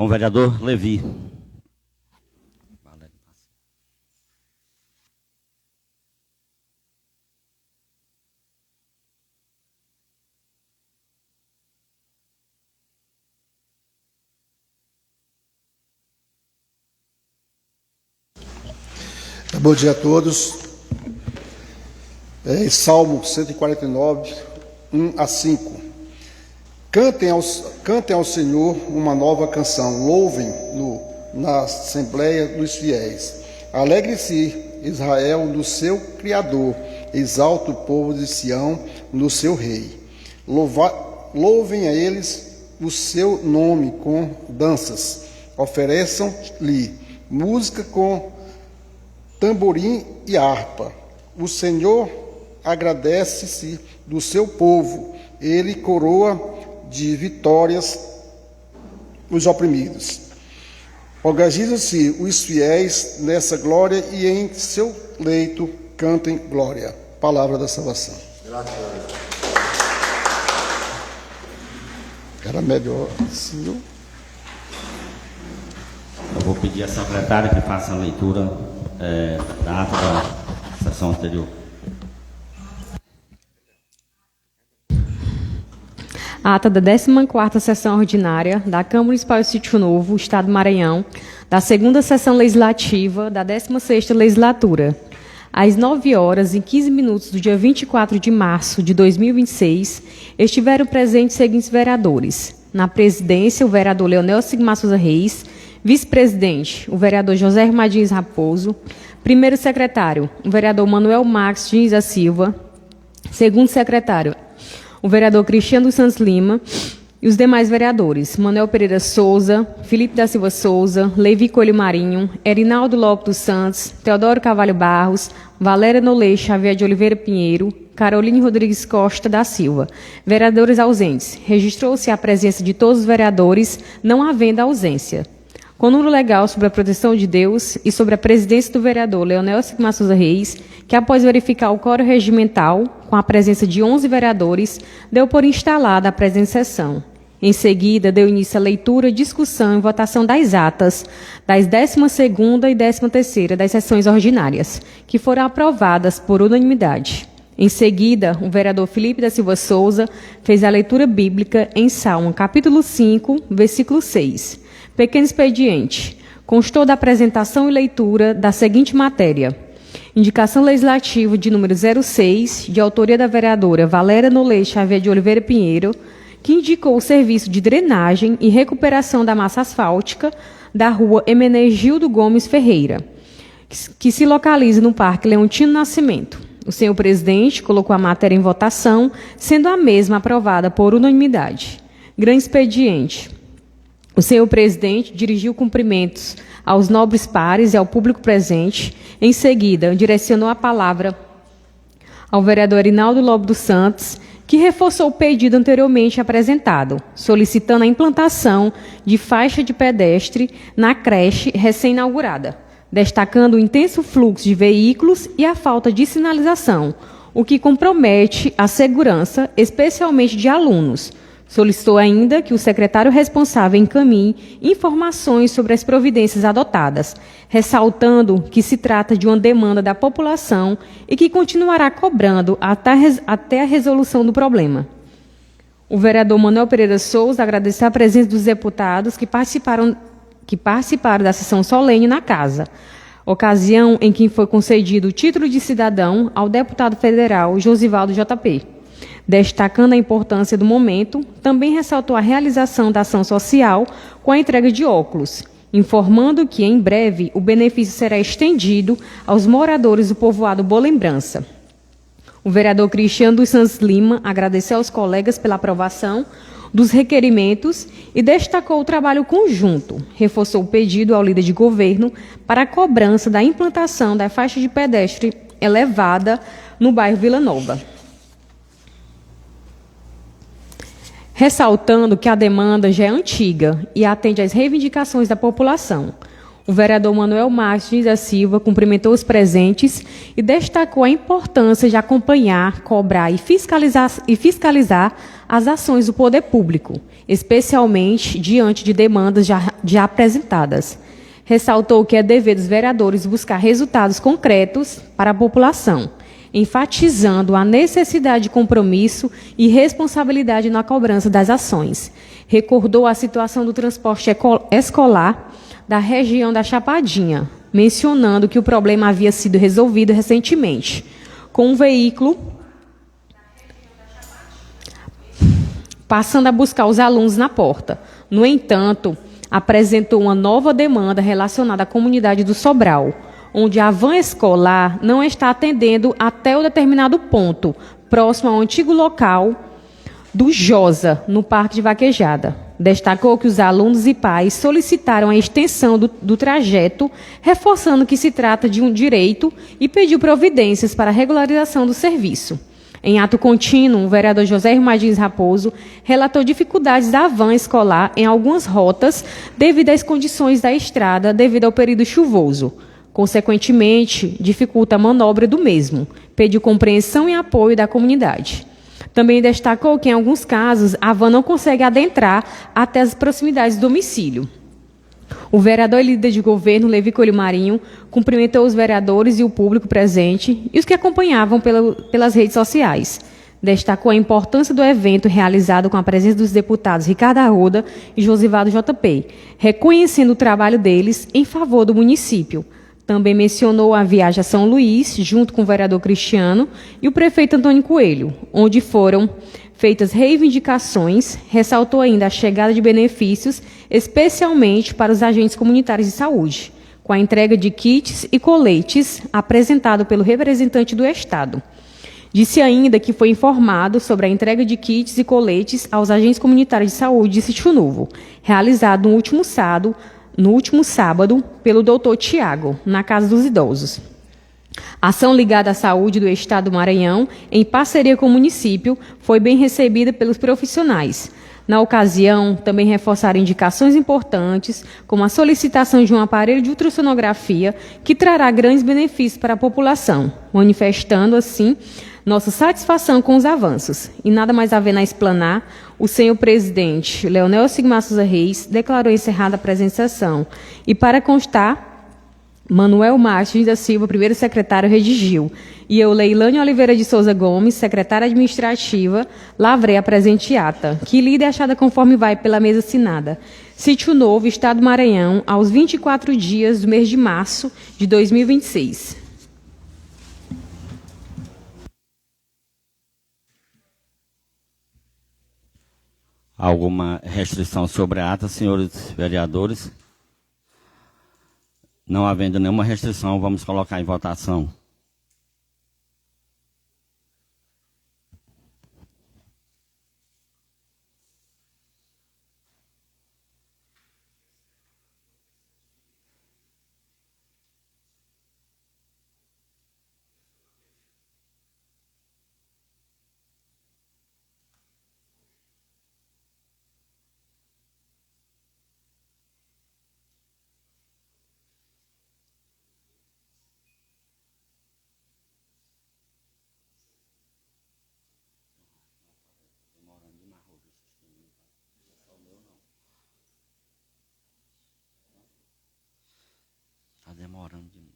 com o vereador Levi. Bom dia a todos. Salmo 149, 1 a 5. Cantem ao Senhor uma nova canção, louvem-no na assembleia dos fiéis. Alegre-se Israel no seu Criador, exalta o povo de Sião no seu Rei. Louvem a eles o seu nome com danças, ofereçam-lhe música com tamborim e harpa. O Senhor agradece-se do seu povo, ele coroa de vitórias os oprimidos. Regozijam-se os fiéis nessa glória e em seu leito cantem glória. Palavra da salvação. Graças a Deus. Era melhor, senhor. Eu vou pedir à secretária que faça a leitura da ata da sessão anterior. A ata da 14ª Sessão Ordinária da Câmara Municipal de Sítio Novo, Estado do Maranhão, da 2ª Sessão Legislativa da 16ª Legislatura. Às 9h15 do dia 24 de março de 2026, estiveram presentes os seguintes vereadores. Na presidência, o vereador Leonel Sigmar Souza Reis, vice-presidente, o vereador José Armadins Raposo, primeiro secretário, o vereador Manuel Max Diniz da Silva, segundo secretário, o vereador Cristiano dos Santos Lima e os demais vereadores, Manuel Pereira Souza, Felipe da Silva Souza, Levi Coelho Marinho, Erinaldo Lopes dos Santos, Teodoro Carvalho Barros, Valéria Nolê Xavier de Oliveira Pinheiro, Caroline Rodrigues Costa da Silva. Vereadores ausentes. Registrou-se a presença de todos os vereadores, não havendo ausência. Com o número legal sobre a proteção de Deus e sobre a presidência do vereador Leonel Sigmar Souza Reis, que após verificar o quórum regimental, com a presença de 11 vereadores, deu por instalada a presente sessão. Em seguida, deu início à leitura, discussão e votação das atas das 12ª e 13ª das sessões ordinárias, que foram aprovadas por unanimidade. Em seguida, o vereador Felipe da Silva Souza fez a leitura bíblica em Salmo, capítulo 5, versículo 6. Pequeno expediente. Constou da apresentação e leitura da seguinte matéria. Indicação legislativa de número 06, de autoria da vereadora Valéria Nolê Xavier de Oliveira Pinheiro, que indicou o serviço de drenagem e recuperação da massa asfáltica da rua Hermenegildo Gomes Ferreira, que se localiza no Parque Leontino Nascimento. O senhor presidente colocou a matéria em votação, sendo a mesma aprovada por unanimidade. Grande expediente. O senhor presidente dirigiu cumprimentos aos nobres pares e ao público presente. Em seguida, direcionou a palavra ao vereador Erinaldo Lopes dos Santos, que reforçou o pedido anteriormente apresentado, solicitando a implantação de faixa de pedestre na creche recém-inaugurada, destacando o intenso fluxo de veículos e a falta de sinalização, o que compromete a segurança, especialmente de alunos. Solicitou ainda que o secretário responsável encaminhe informações sobre as providências adotadas, ressaltando que se trata de uma demanda da população e que continuará cobrando até a resolução do problema. O vereador Manuel Pereira Souza agradeceu a presença dos deputados que participaram da sessão solene na casa, ocasião em que foi concedido o título de cidadão ao deputado federal Josivaldo JP. Destacando a importância do momento, também ressaltou a realização da ação social com a entrega de óculos, informando que, em breve, o benefício será estendido aos moradores do povoado Boa Lembrança. O vereador Cristiano dos Santos Lima agradeceu aos colegas pela aprovação dos requerimentos e destacou o trabalho conjunto, reforçou o pedido ao líder de governo para a cobrança da implantação da faixa de pedestre elevada no bairro Vila Nova. Ressaltando que a demanda já é antiga e atende às reivindicações da população. O vereador Manuel Martins da Silva cumprimentou os presentes e destacou a importância de acompanhar, cobrar e fiscalizar as ações do poder público, especialmente diante de demandas já apresentadas. Ressaltou que é dever dos vereadores buscar resultados concretos para a população, enfatizando a necessidade de compromisso e responsabilidade na cobrança das ações. Recordou a situação do transporte escolar da região da Chapadinha, mencionando que o problema havia sido resolvido recentemente, com um veículo passando a buscar os alunos na porta. No entanto, apresentou uma nova demanda relacionada à comunidade do Sobral, onde a van escolar não está atendendo até o determinado ponto, próximo ao antigo local do Josa, no Parque de Vaquejada. Destacou que os alunos e pais solicitaram a extensão do trajeto, reforçando que se trata de um direito e pediu providências para a regularização do serviço. Em ato contínuo, o vereador José Martins Raposo relatou dificuldades da van escolar em algumas rotas devido às condições da estrada devido ao período chuvoso. Consequentemente, dificulta a manobra do mesmo. Pediu compreensão e apoio da comunidade. Também destacou que, em alguns casos, a van não consegue adentrar até as proximidades do domicílio. O vereador e líder de governo, Levi Coelho Marinho, cumprimentou os vereadores e o público presente e os que acompanhavam pelas redes sociais. Destacou a importância do evento realizado com a presença dos deputados Ricardo Arruda e Josivaldo JP, reconhecendo o trabalho deles em favor do município. Também mencionou a viagem a São Luís, junto com o vereador Cristiano e o prefeito Antônio Coelho, onde foram feitas reivindicações, ressaltou ainda a chegada de benefícios, especialmente para os agentes comunitários de saúde, com a entrega de kits e coletes apresentado pelo representante do Estado. Disse ainda que foi informado sobre a entrega de kits e coletes aos agentes comunitários de saúde de Sítio Novo, realizado no último sábado pelo doutor Tiago, na Casa dos Idosos. A ação ligada à saúde do Estado do Maranhão, em parceria com o município, foi bem recebida pelos profissionais. Na ocasião, também reforçaram indicações importantes, como a solicitação de um aparelho de ultrassonografia que trará grandes benefícios para a população, manifestando, assim, nossa satisfação com os avanços. E nada mais havendo a explanar, o senhor presidente Leonel Sigmar Souza Reis declarou encerrada a presente sessão. E para constar, Manuel Martins da Silva, primeiro secretário, redigiu. E eu, Leilane Oliveira de Souza Gomes, secretária administrativa, lavrei a presente ata, que lida é achada conforme vai pela mesa assinada. Sítio Novo, Estado do Maranhão, aos 24 dias do mês de março de 2026. Alguma restrição sobre a ata, senhores vereadores? Não havendo nenhuma restrição, vamos colocar em votação. Está demorando demais.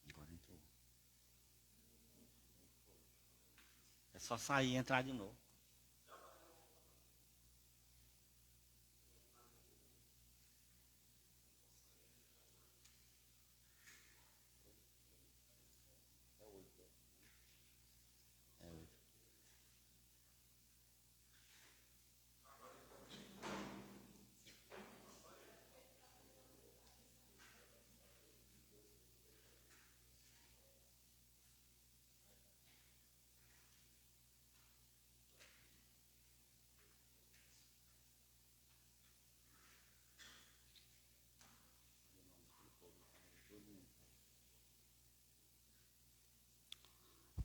Agora entrou. É só sair e entrar de novo.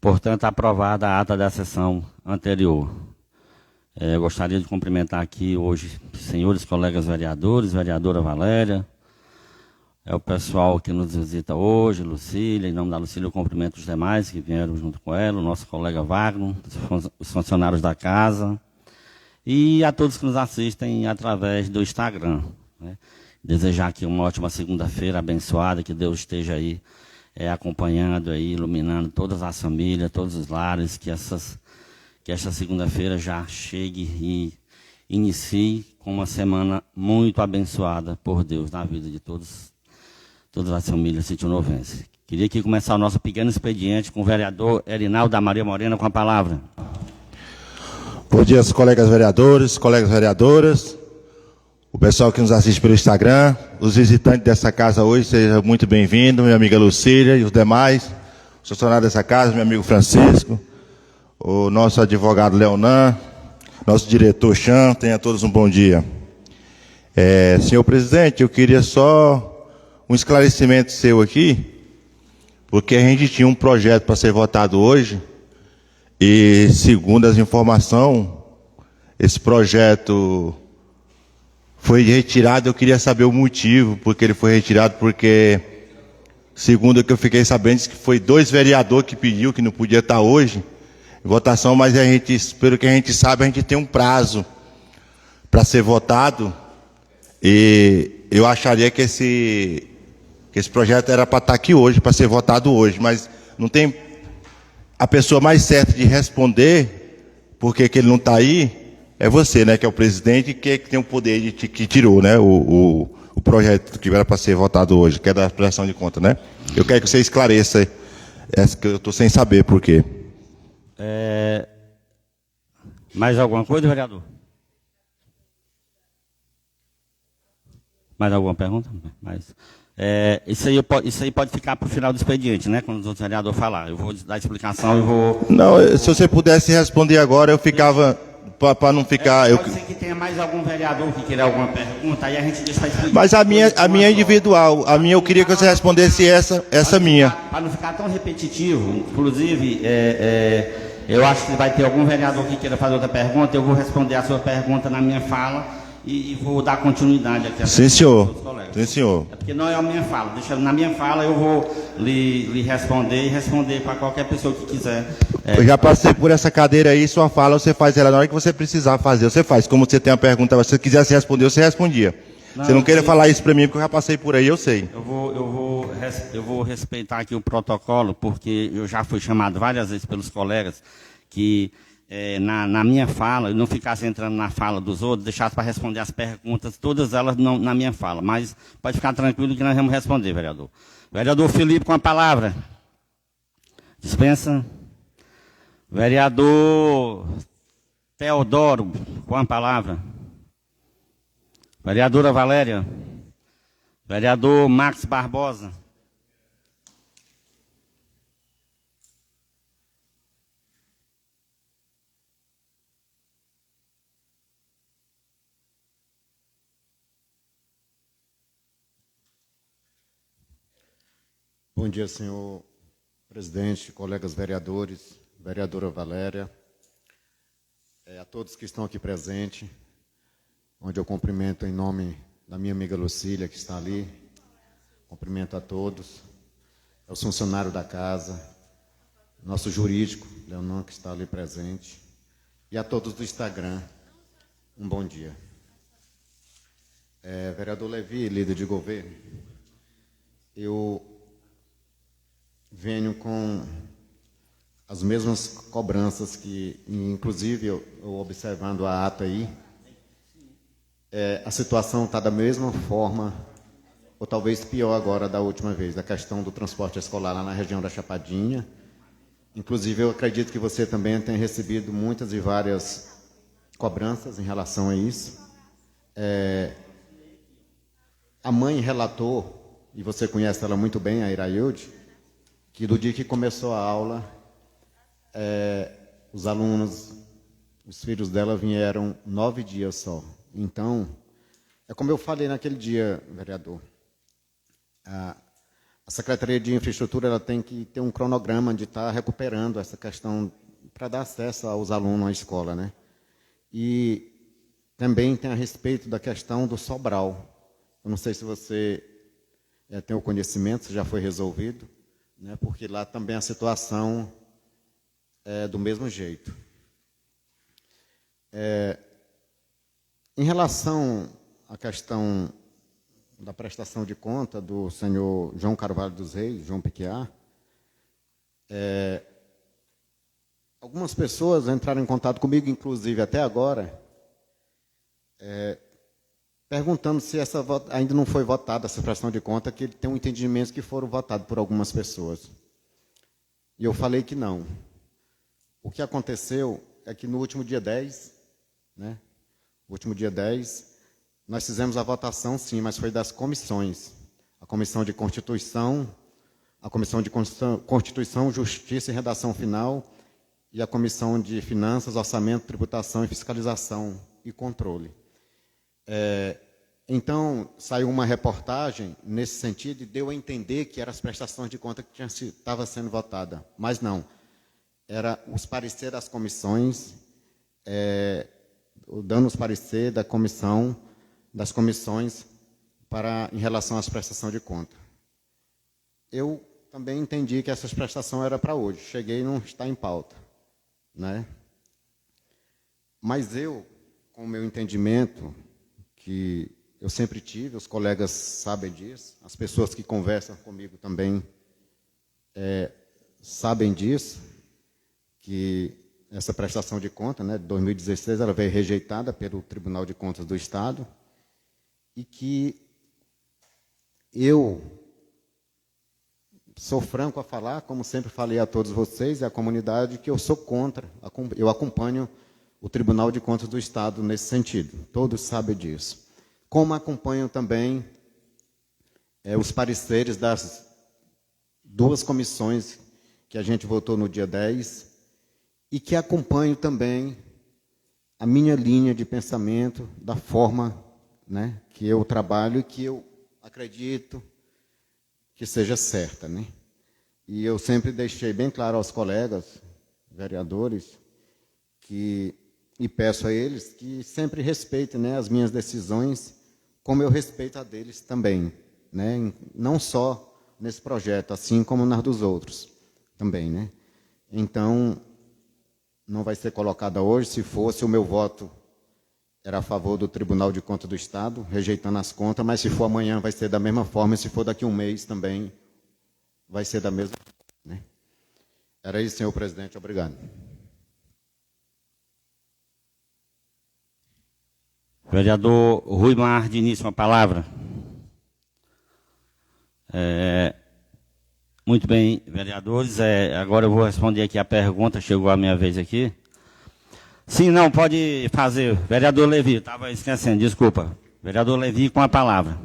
Portanto, aprovada a ata da sessão anterior. Eu gostaria de cumprimentar aqui hoje senhores colegas vereadores, vereadora Valéria, o pessoal que nos visita hoje, Lucília, em nome da Lucília eu cumprimento os demais que vieram junto com ela, o nosso colega Wagner, os funcionários da casa e a todos que nos assistem através do Instagram, né? Desejar aqui uma ótima segunda-feira abençoada, que Deus esteja aí acompanhando, aí, iluminando todas as famílias, todos os lares, que esta segunda-feira já chegue e inicie com uma semana muito abençoada por Deus na vida de todas as famílias sítio-novenses. Queria aqui começar o nosso pequeno expediente com o vereador Erinaldo da Maria Morena com a palavra. Bom dia, colegas vereadores, colegas vereadoras, o pessoal que nos assiste pelo Instagram, os visitantes dessa casa hoje, sejam muito bem-vindos, minha amiga Lucília e os demais, os funcionários dessa casa, meu amigo Francisco, o nosso advogado Leonan, nosso diretor Chan, tenham todos um bom dia. Senhor presidente, eu queria só um esclarecimento seu aqui, porque a gente tinha um projeto para ser votado hoje, e segundo as informações, esse projeto foi retirado. Eu queria saber o motivo porque ele foi retirado, porque, segundo o que eu fiquei sabendo, que foi 2 vereadores que pediu que não podia estar hoje em votação, mas a gente, pelo que a gente sabe, a gente tem um prazo para ser votado, e eu acharia que esse projeto era para estar aqui hoje, para ser votado hoje, mas não tem a pessoa mais certa de responder porque que ele não está aí, é você, né, que é o presidente, que tem o poder que tirou, né, o projeto que era para ser votado hoje, que é da prestação de conta, né? Eu quero que você esclareça essa, que eu estou sem saber por quê. Mais alguma coisa, vereador? Mais alguma pergunta? Isso aí pode ficar para o final do expediente, né? Quando os outros vereadores falar. Eu vou dar a explicação e vou... Não, se você pudesse responder agora, eu ficava... Para não ficar... Pode ser que tenha mais algum vereador que queira alguma pergunta, aí a gente deixa para explicar. Mas a minha é individual. A minha eu queria que você respondesse essa minha. Para não ficar tão repetitivo, inclusive, eu acho que vai ter algum vereador que queira fazer outra pergunta, eu vou responder a sua pergunta na minha fala e vou dar continuidade aqui. Sim, senhor. Sim, senhor. É porque não é a minha fala. Na minha fala eu vou lhe responder e responder para qualquer pessoa que quiser. Eu já passei por essa cadeira aí, sua fala você faz ela na hora que você precisar fazer, você faz. Como você tem uma pergunta, se você quisesse responder, você respondia. Você não queira falar isso para mim, porque eu já passei por aí, eu sei. Eu vou respeitar aqui o protocolo, porque eu já fui chamado várias vezes pelos colegas que na minha fala, eu não ficasse entrando na fala dos outros, deixasse para responder as perguntas, todas elas na minha fala. Mas pode ficar tranquilo que nós vamos responder, vereador. Vereador Felipe, com a palavra. Dispensa. Vereador Teodoro, com a palavra. Vereadora Valéria. Vereador Max Barbosa. Bom dia, senhor presidente, colegas vereadores, vereadora Valéria, a todos que estão aqui presentes, onde eu cumprimento em nome da minha amiga Lucília, que está ali, cumprimento a todos, aos funcionários da casa, nosso jurídico, Leonan, que está ali presente, e a todos do Instagram, um bom dia. Vereador Levi, líder de governo, eu venho com as mesmas cobranças que, inclusive, eu observando a ata aí, a situação está da mesma forma, ou talvez pior agora da última vez, da questão do transporte escolar lá na região da Chapadinha. Inclusive, eu acredito que você também tem recebido muitas e várias cobranças em relação a isso. A mãe relatou, e você conhece ela muito bem, a Irailde, que do dia que começou a aula, os alunos, os filhos dela vieram 9 dias só. Então, é como eu falei naquele dia, vereador, a Secretaria de Infraestrutura ela tem que ter um cronograma de estar recuperando essa questão para dar acesso aos alunos à escola, né? E também tem a respeito da questão do Sobral. Eu não sei se você tem o conhecimento, se já foi resolvido, né, porque lá também a situação é do mesmo jeito. Em relação à questão da prestação de conta do senhor João Carvalho dos Reis, João Piquiá, algumas pessoas entraram em contato comigo, inclusive até agora, perguntando se ainda não foi votada essa prestação de conta, que ele tem um entendimento que foram votados por algumas pessoas. E eu falei que não. O que aconteceu é que no último dia 10, né, nós fizemos a votação, sim, mas foi das comissões. A Comissão de Constituição, a Comissão de Constituição, Justiça e Redação Final, e a Comissão de Finanças, Orçamento, Tributação e Fiscalização e Controle. Então, saiu uma reportagem nesse sentido e deu a entender que eram as prestações de conta que estava sendo votada. Mas não. Era os pareceres das comissões, dando os pareceres das comissões em relação às prestações de conta. Eu também entendi que essas prestações eram para hoje. Cheguei e não está em pauta, né? Mas eu, com o meu entendimento, que eu sempre tive, os colegas sabem disso, as pessoas que conversam comigo também sabem disso, que essa prestação de conta, né, de 2016, ela veio rejeitada pelo Tribunal de Contas do Estado, e que eu sou franco a falar, como sempre falei a todos vocês e à comunidade, que eu sou contra, eu acompanho o Tribunal de Contas do Estado nesse sentido. Todos sabem disso. Como acompanho também os pareceres das duas comissões que a gente votou no dia 10 e que acompanho também a minha linha de pensamento da forma, né, que eu trabalho e que eu acredito que seja certa, né? E eu sempre deixei bem claro aos colegas vereadores e peço a eles que sempre respeitem, né, as minhas decisões, como eu respeito a deles também, né? Não só nesse projeto, assim como nas dos outros também, né? Então, não vai ser colocada hoje. Se fosse, o meu voto era a favor do Tribunal de Contas do Estado, rejeitando as contas, mas se for amanhã vai ser da mesma forma, e se for daqui a um mês também vai ser da mesma forma, né? Era isso, senhor presidente. Obrigado. Vereador Rui Mar Diniz, uma palavra. Muito bem, vereadores. Agora eu vou responder aqui a pergunta, chegou a minha vez aqui. Sim, não, pode fazer. Vereador Levi, estava esquecendo, desculpa. Vereador Levi com a palavra.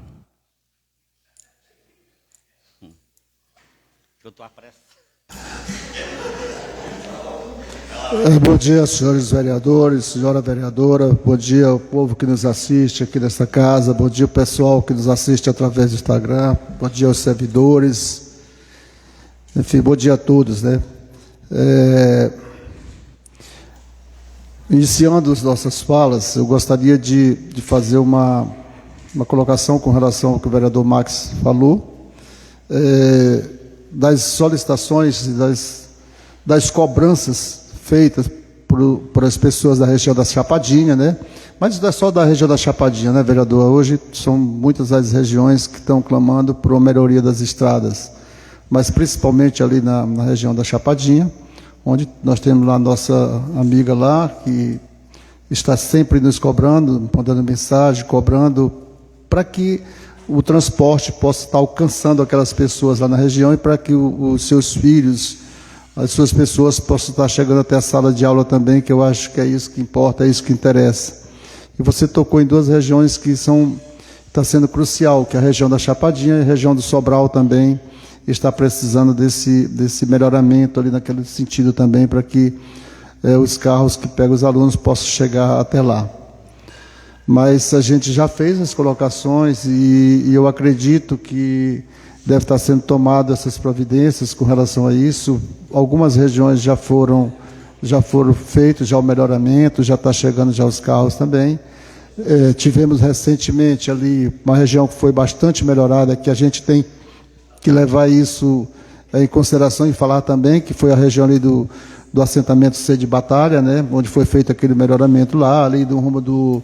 Eu estou apressado. Bom dia, senhores vereadores, senhora vereadora. Bom dia ao povo que nos assiste aqui nesta casa. Bom dia ao pessoal que nos assiste através do Instagram. Bom dia aos servidores. Enfim, bom dia a todos, né? Iniciando as nossas falas, eu gostaria de fazer uma colocação com relação ao que o vereador Max falou, das solicitações, das cobranças feitas por as pessoas da região da Chapadinha, né? Mas não é só da região da Chapadinha, né, vereador? Hoje são muitas as regiões que estão clamando por uma melhoria das estradas, mas principalmente ali na região da Chapadinha, onde nós temos lá a nossa amiga lá, que está sempre nos cobrando, mandando mensagem, cobrando, para que o transporte possa estar alcançando aquelas pessoas lá na região e para que os seus filhos, as suas pessoas possam estar chegando até a sala de aula também, que eu acho que é isso que importa, é isso que interessa. E você tocou em duas regiões que está sendo crucial, que é a região da Chapadinha e a região do Sobral também, está precisando desse melhoramento ali naquele sentido também, para que os carros que pegam os alunos possam chegar até lá. Mas a gente já fez as colocações e eu acredito que deve estar sendo tomadas essas providências com relação a isso. Algumas regiões já foram já foram feitos já o melhoramento, já está chegando já os carros também. Tivemos recentemente ali uma região que foi bastante melhorada, que a gente tem que levar isso em consideração e falar também, que foi a região ali do assentamento C de Batalha, né, onde foi feito aquele melhoramento lá, ali do rumo do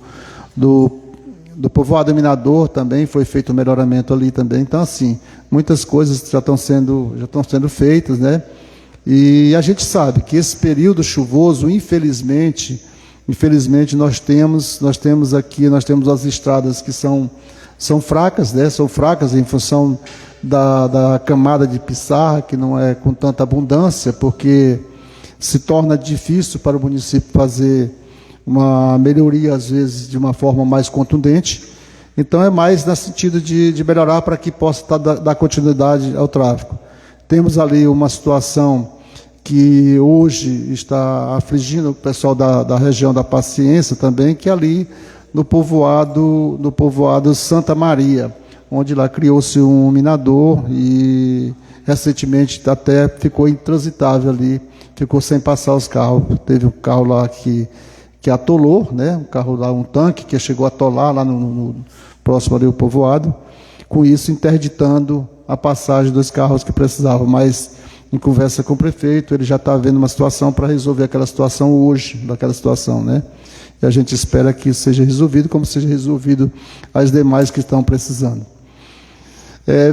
povoado Minador também foi feito um melhoramento ali também. Então, assim, muitas coisas já estão sendo feitas, né? E a gente sabe que esse período chuvoso, infelizmente nós temos as estradas que são fracas, né? São fracas em função da camada de pissarra, que não é com tanta abundância, porque se torna difícil para o município fazer uma melhoria, às vezes, de uma forma mais contundente. Então, é mais no sentido de melhorar para que possa dar continuidade ao tráfego. Temos ali uma situação que hoje está afligindo o pessoal da região da Paciência também, que é ali no povoado Santa Maria, onde lá criou-se um minador e recentemente até ficou intransitável ali, ficou sem passar os carros. Teve um carro lá que atolou, né? Um carro lá, um tanque que chegou a atolar lá no próximo ali o povoado, com isso interditando a passagem dos carros que precisavam. Mas em conversa com o prefeito, ele já está vendo uma situação para resolver aquela situação hoje, daquela situação, né? E a gente espera que isso seja resolvido, como seja resolvido as demais que estão precisando.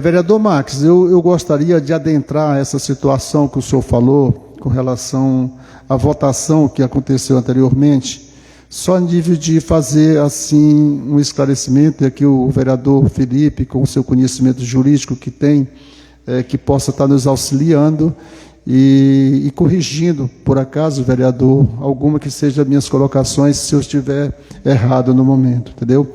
Vereador Max, eu gostaria de adentrar essa situação que o senhor falou com relação à votação que aconteceu anteriormente, só em nível de fazer assim um esclarecimento, e aqui o vereador Felipe, com o seu conhecimento jurídico que tem, que possa estar nos auxiliando e corrigindo, por acaso, vereador, alguma que seja minhas colocações, se eu estiver errado no momento, entendeu?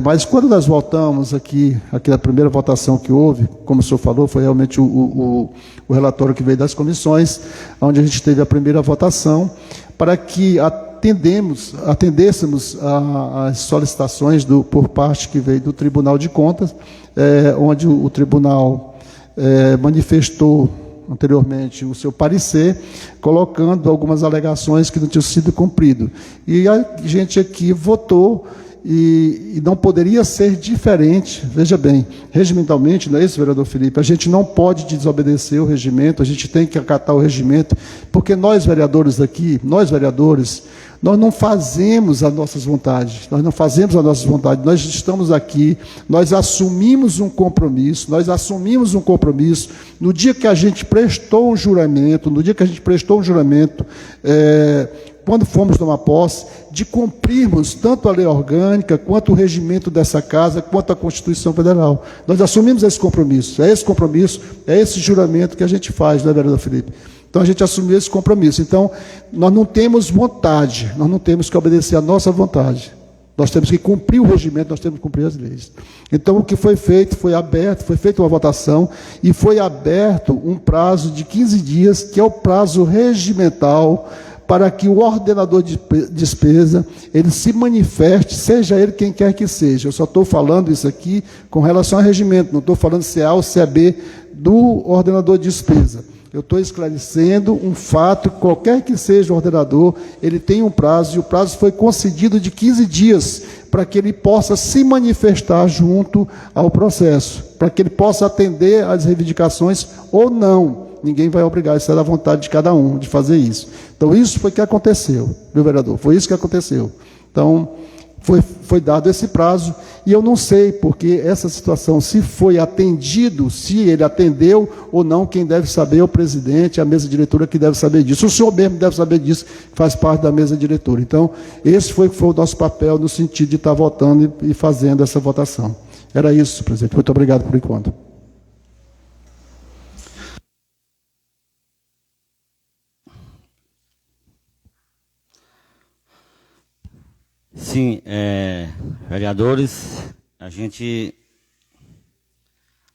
Mas quando nós voltamos aqui na primeira votação que houve, como o senhor falou, foi realmente o relatório que veio das comissões, onde a gente teve a primeira votação, para que atendêssemos às solicitações por parte que veio do Tribunal de Contas, onde o tribunal manifestou anteriormente o seu parecer, colocando algumas alegações que não tinham sido cumpridas. E a gente aqui votou, e não poderia ser diferente. Veja bem, regimentalmente, não é isso, vereador Felipe? A gente não pode desobedecer o regimento, a gente tem que acatar o regimento, porque nós vereadores aqui, nós não fazemos as nossas vontades, nós estamos aqui, nós assumimos um compromisso, no dia que a gente prestou um juramento, quando fomos tomar posse, de cumprirmos tanto a lei orgânica, quanto o regimento dessa casa, quanto a Constituição Federal. Nós assumimos esse compromisso, é esse juramento que a gente faz, né, vereador Felipe? Então, a gente assumiu esse compromisso. Então, nós não temos vontade, nós não temos que obedecer à nossa vontade. Nós temos que cumprir o regimento, nós temos que cumprir as leis. Então, o que foi feito, foi feita uma votação e foi aberto um prazo de 15 dias, que é o prazo regimental, para que o ordenador de despesa, ele se manifeste, seja ele quem quer que seja. Eu só estou falando isso aqui com relação ao regimento, não estou falando se é A ou se é B do ordenador de despesa. Eu estou esclarecendo um fato, qualquer que seja o ordenador, ele tem um prazo, e o prazo foi concedido de 15 dias, para que ele possa se manifestar junto ao processo, para que ele possa atender às reivindicações ou não. Ninguém vai obrigar, isso é da vontade de cada um, de fazer isso. Então, isso foi o que aconteceu, viu, vereador? Foi isso que aconteceu. Então, foi dado esse prazo, e eu não sei, porque essa situação, se foi atendido, se ele atendeu ou não, quem deve saber é o presidente, a mesa diretora que deve saber disso. O senhor mesmo deve saber disso, que faz parte da mesa diretora. Então, esse foi o nosso papel, no sentido de estar votando e fazendo essa votação. Era isso, presidente. Muito obrigado por enquanto. Sim, vereadores, a gente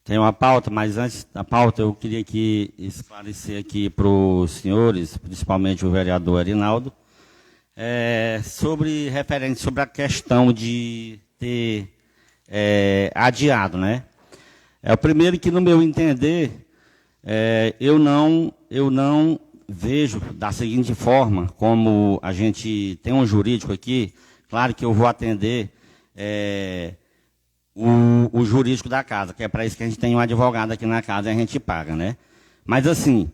tem uma pauta, mas antes da pauta eu queria esclarecer aqui para os senhores, principalmente o vereador Arinaldo, sobre a questão de ter adiado, né? O primeiro que, no meu entender, eu não vejo da seguinte forma, como a gente tem um jurídico aqui, claro que eu vou atender o jurídico da casa, que é para isso que a gente tem um advogado aqui na casa e a gente paga, né? Mas assim,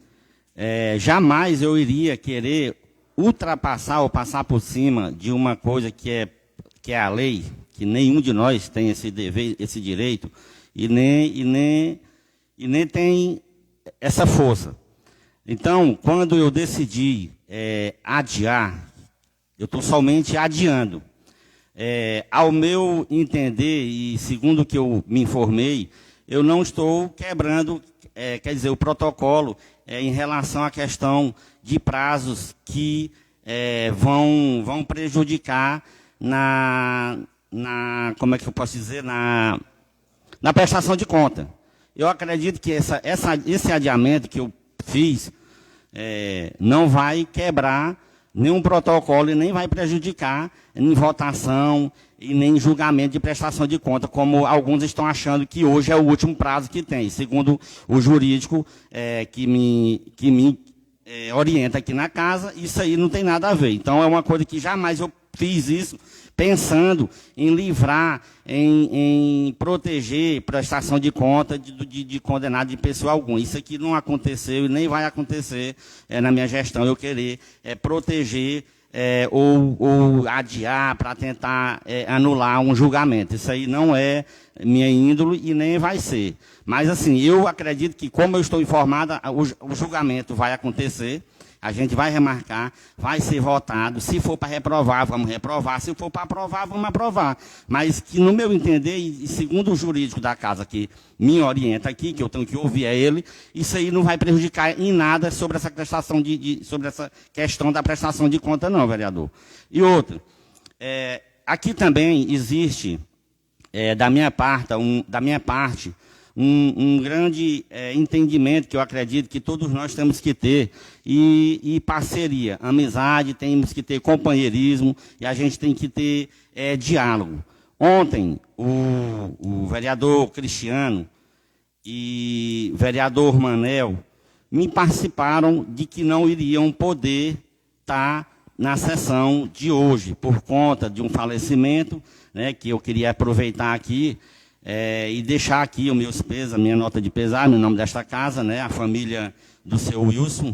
jamais eu iria querer ultrapassar ou passar por cima de uma coisa que é a lei, que nenhum de nós tem esse dever, esse direito, e nem tem essa força. Então, quando eu decidi adiar, eu estou somente adiando. Ao meu entender, e segundo o que eu me informei, eu não estou quebrando, quer dizer, o protocolo em relação à questão de prazos que vão prejudicar como é que eu posso dizer, na prestação de conta. Eu acredito que esse adiamento que eu fiz não vai quebrar nenhum protocolo e nem vai prejudicar em votação e nem em julgamento de prestação de conta, como alguns estão achando que hoje é o último prazo que tem, segundo o jurídico que me orienta aqui na casa. Isso aí não tem nada a ver. Então, é uma coisa que jamais eu fiz isso pensando em livrar, em proteger prestação de conta de condenado de pessoa alguma. Isso aqui não aconteceu e nem vai acontecer na minha gestão. Eu querer proteger ou adiar para tentar anular um julgamento. Isso aí não é minha índole e nem vai ser. Mas, assim, eu acredito que, como eu estou informada, o julgamento vai acontecer. A gente vai remarcar, vai ser votado. Se for para reprovar, vamos reprovar. Se for para aprovar, vamos aprovar. Mas que, no meu entender, e segundo o jurídico da casa que me orienta aqui, que eu tenho que ouvir ele, isso aí não vai prejudicar em nada sobre essa prestação sobre essa questão da prestação de conta, não, vereador. E outra, aqui também existe, da minha parte, um grande entendimento que eu acredito que todos nós temos que ter, e parceria, amizade, temos que ter companheirismo, e a gente tem que ter diálogo. Ontem, o vereador Cristiano e o vereador Manel me participaram de que não iriam poder estar na sessão de hoje, por conta de um falecimento, né, que eu queria aproveitar aqui, e deixar aqui a minha nota de pesar, no nome desta casa, né, a família do seu Wilson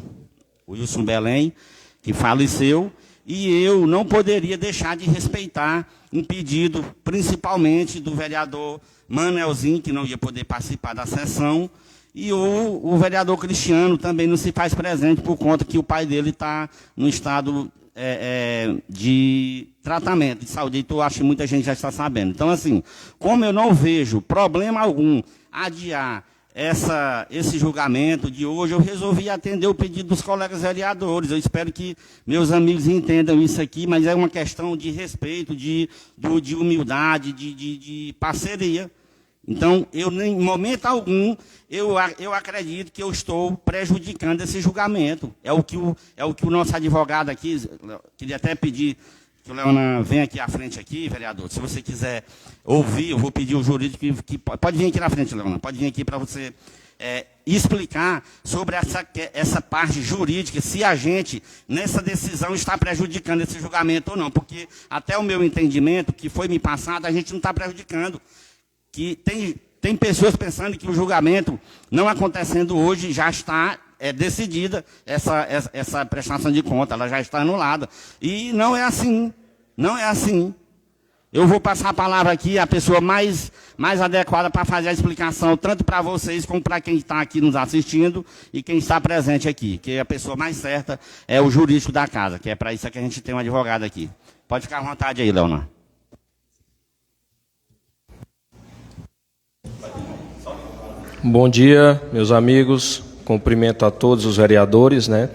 Belém, que faleceu, e eu não poderia deixar de respeitar um pedido, principalmente do vereador Manelzinho, que não ia poder participar da sessão, e o vereador Cristiano também não se faz presente por conta que o pai dele está no estado de tratamento de saúde. Então, acho que muita gente já está sabendo. Então, assim, como eu não vejo problema algum adiar esse julgamento de hoje, eu resolvi atender o pedido dos colegas vereadores. Eu espero que meus amigos entendam isso aqui, mas é uma questão de respeito, de humildade, de parceria. Então, em momento algum, eu acredito que eu estou prejudicando esse julgamento. É o que o nosso advogado aqui, queria até pedir que o Leona venha aqui à frente aqui, vereador. Se você quiser ouvir, eu vou pedir o jurídico que pode vir aqui na frente, Leona, pode vir aqui para você explicar sobre essa parte jurídica, se a gente, nessa decisão, está prejudicando esse julgamento ou não. Porque, até o meu entendimento, que foi me passado, a gente não está prejudicando. Que tem pessoas pensando que o julgamento, não acontecendo hoje, já está decidida essa prestação de conta, ela já está anulada. E não é assim, não é assim. Eu vou passar a palavra aqui à pessoa mais adequada para fazer a explicação, tanto para vocês como para quem está aqui nos assistindo e quem está presente aqui, que a pessoa mais certa é o jurídico da casa, que é para isso que a gente tem um advogado aqui. Pode ficar à vontade aí, Leonardo. Bom dia, meus amigos. Cumprimento a todos os vereadores, né?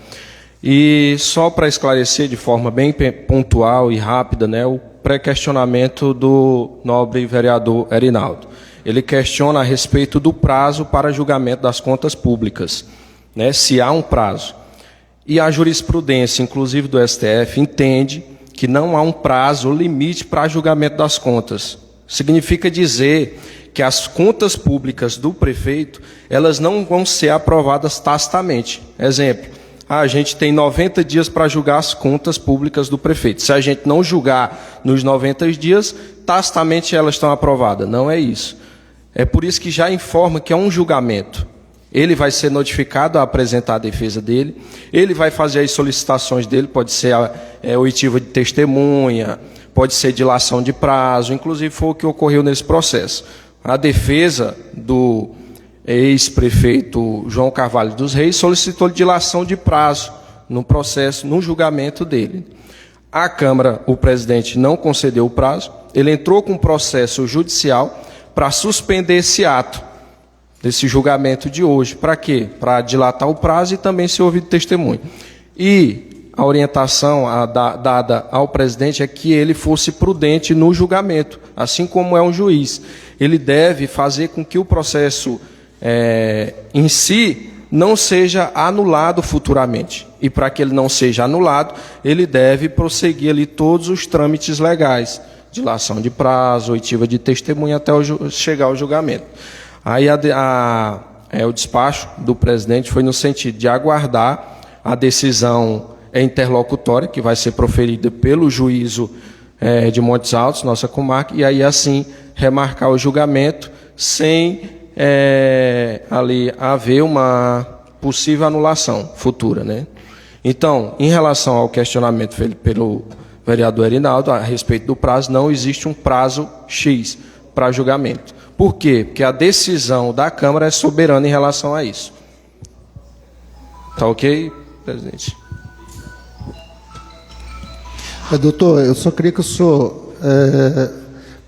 E só para esclarecer de forma bem pontual e rápida, né, o pré-questionamento do nobre vereador Erinaldo. Ele questiona a respeito do prazo para julgamento das contas públicas, né? Se há um prazo. E a jurisprudência, inclusive do STF, entende que não há um prazo limite para julgamento das contas. Significa dizer que as contas públicas do prefeito, elas não vão ser aprovadas tacitamente. Exemplo, a gente tem 90 dias para julgar as contas públicas do prefeito. Se a gente não julgar nos 90 dias, tacitamente elas estão aprovadas. Não é isso. É por isso que já informa que é um julgamento. Ele vai ser notificado a apresentar a defesa dele, ele vai fazer as solicitações dele, pode ser oitiva de testemunha, pode ser dilação de prazo, inclusive foi o que ocorreu nesse processo. A defesa do ex-prefeito João Carvalho dos Reis solicitou dilação de prazo no processo, no julgamento dele. A Câmara, o presidente não concedeu o prazo, ele entrou com um processo judicial para suspender esse ato, desse julgamento de hoje. Para quê? Para dilatar o prazo e também ser ouvido testemunho. E a orientação dada ao presidente é que ele fosse prudente no julgamento, assim como é um juiz. Ele deve fazer com que o processo em si não seja anulado futuramente. E para que ele não seja anulado, ele deve prosseguir ali todos os trâmites legais, dilação de prazo, oitiva de testemunha, até chegar ao julgamento. Aí o despacho do presidente foi no sentido de aguardar a decisão interlocutória, que vai ser proferida pelo juízo de Montes Altos, nossa comarca, e aí assim remarcar o julgamento sem ali haver uma possível anulação futura, né? Então, em relação ao questionamento feito pelo vereador Erinaldo a respeito do prazo, não existe um prazo X para julgamento. Por quê? Porque a decisão da Câmara é soberana em relação a isso. Tá ok, presidente? Doutor, eu só queria que o senhor...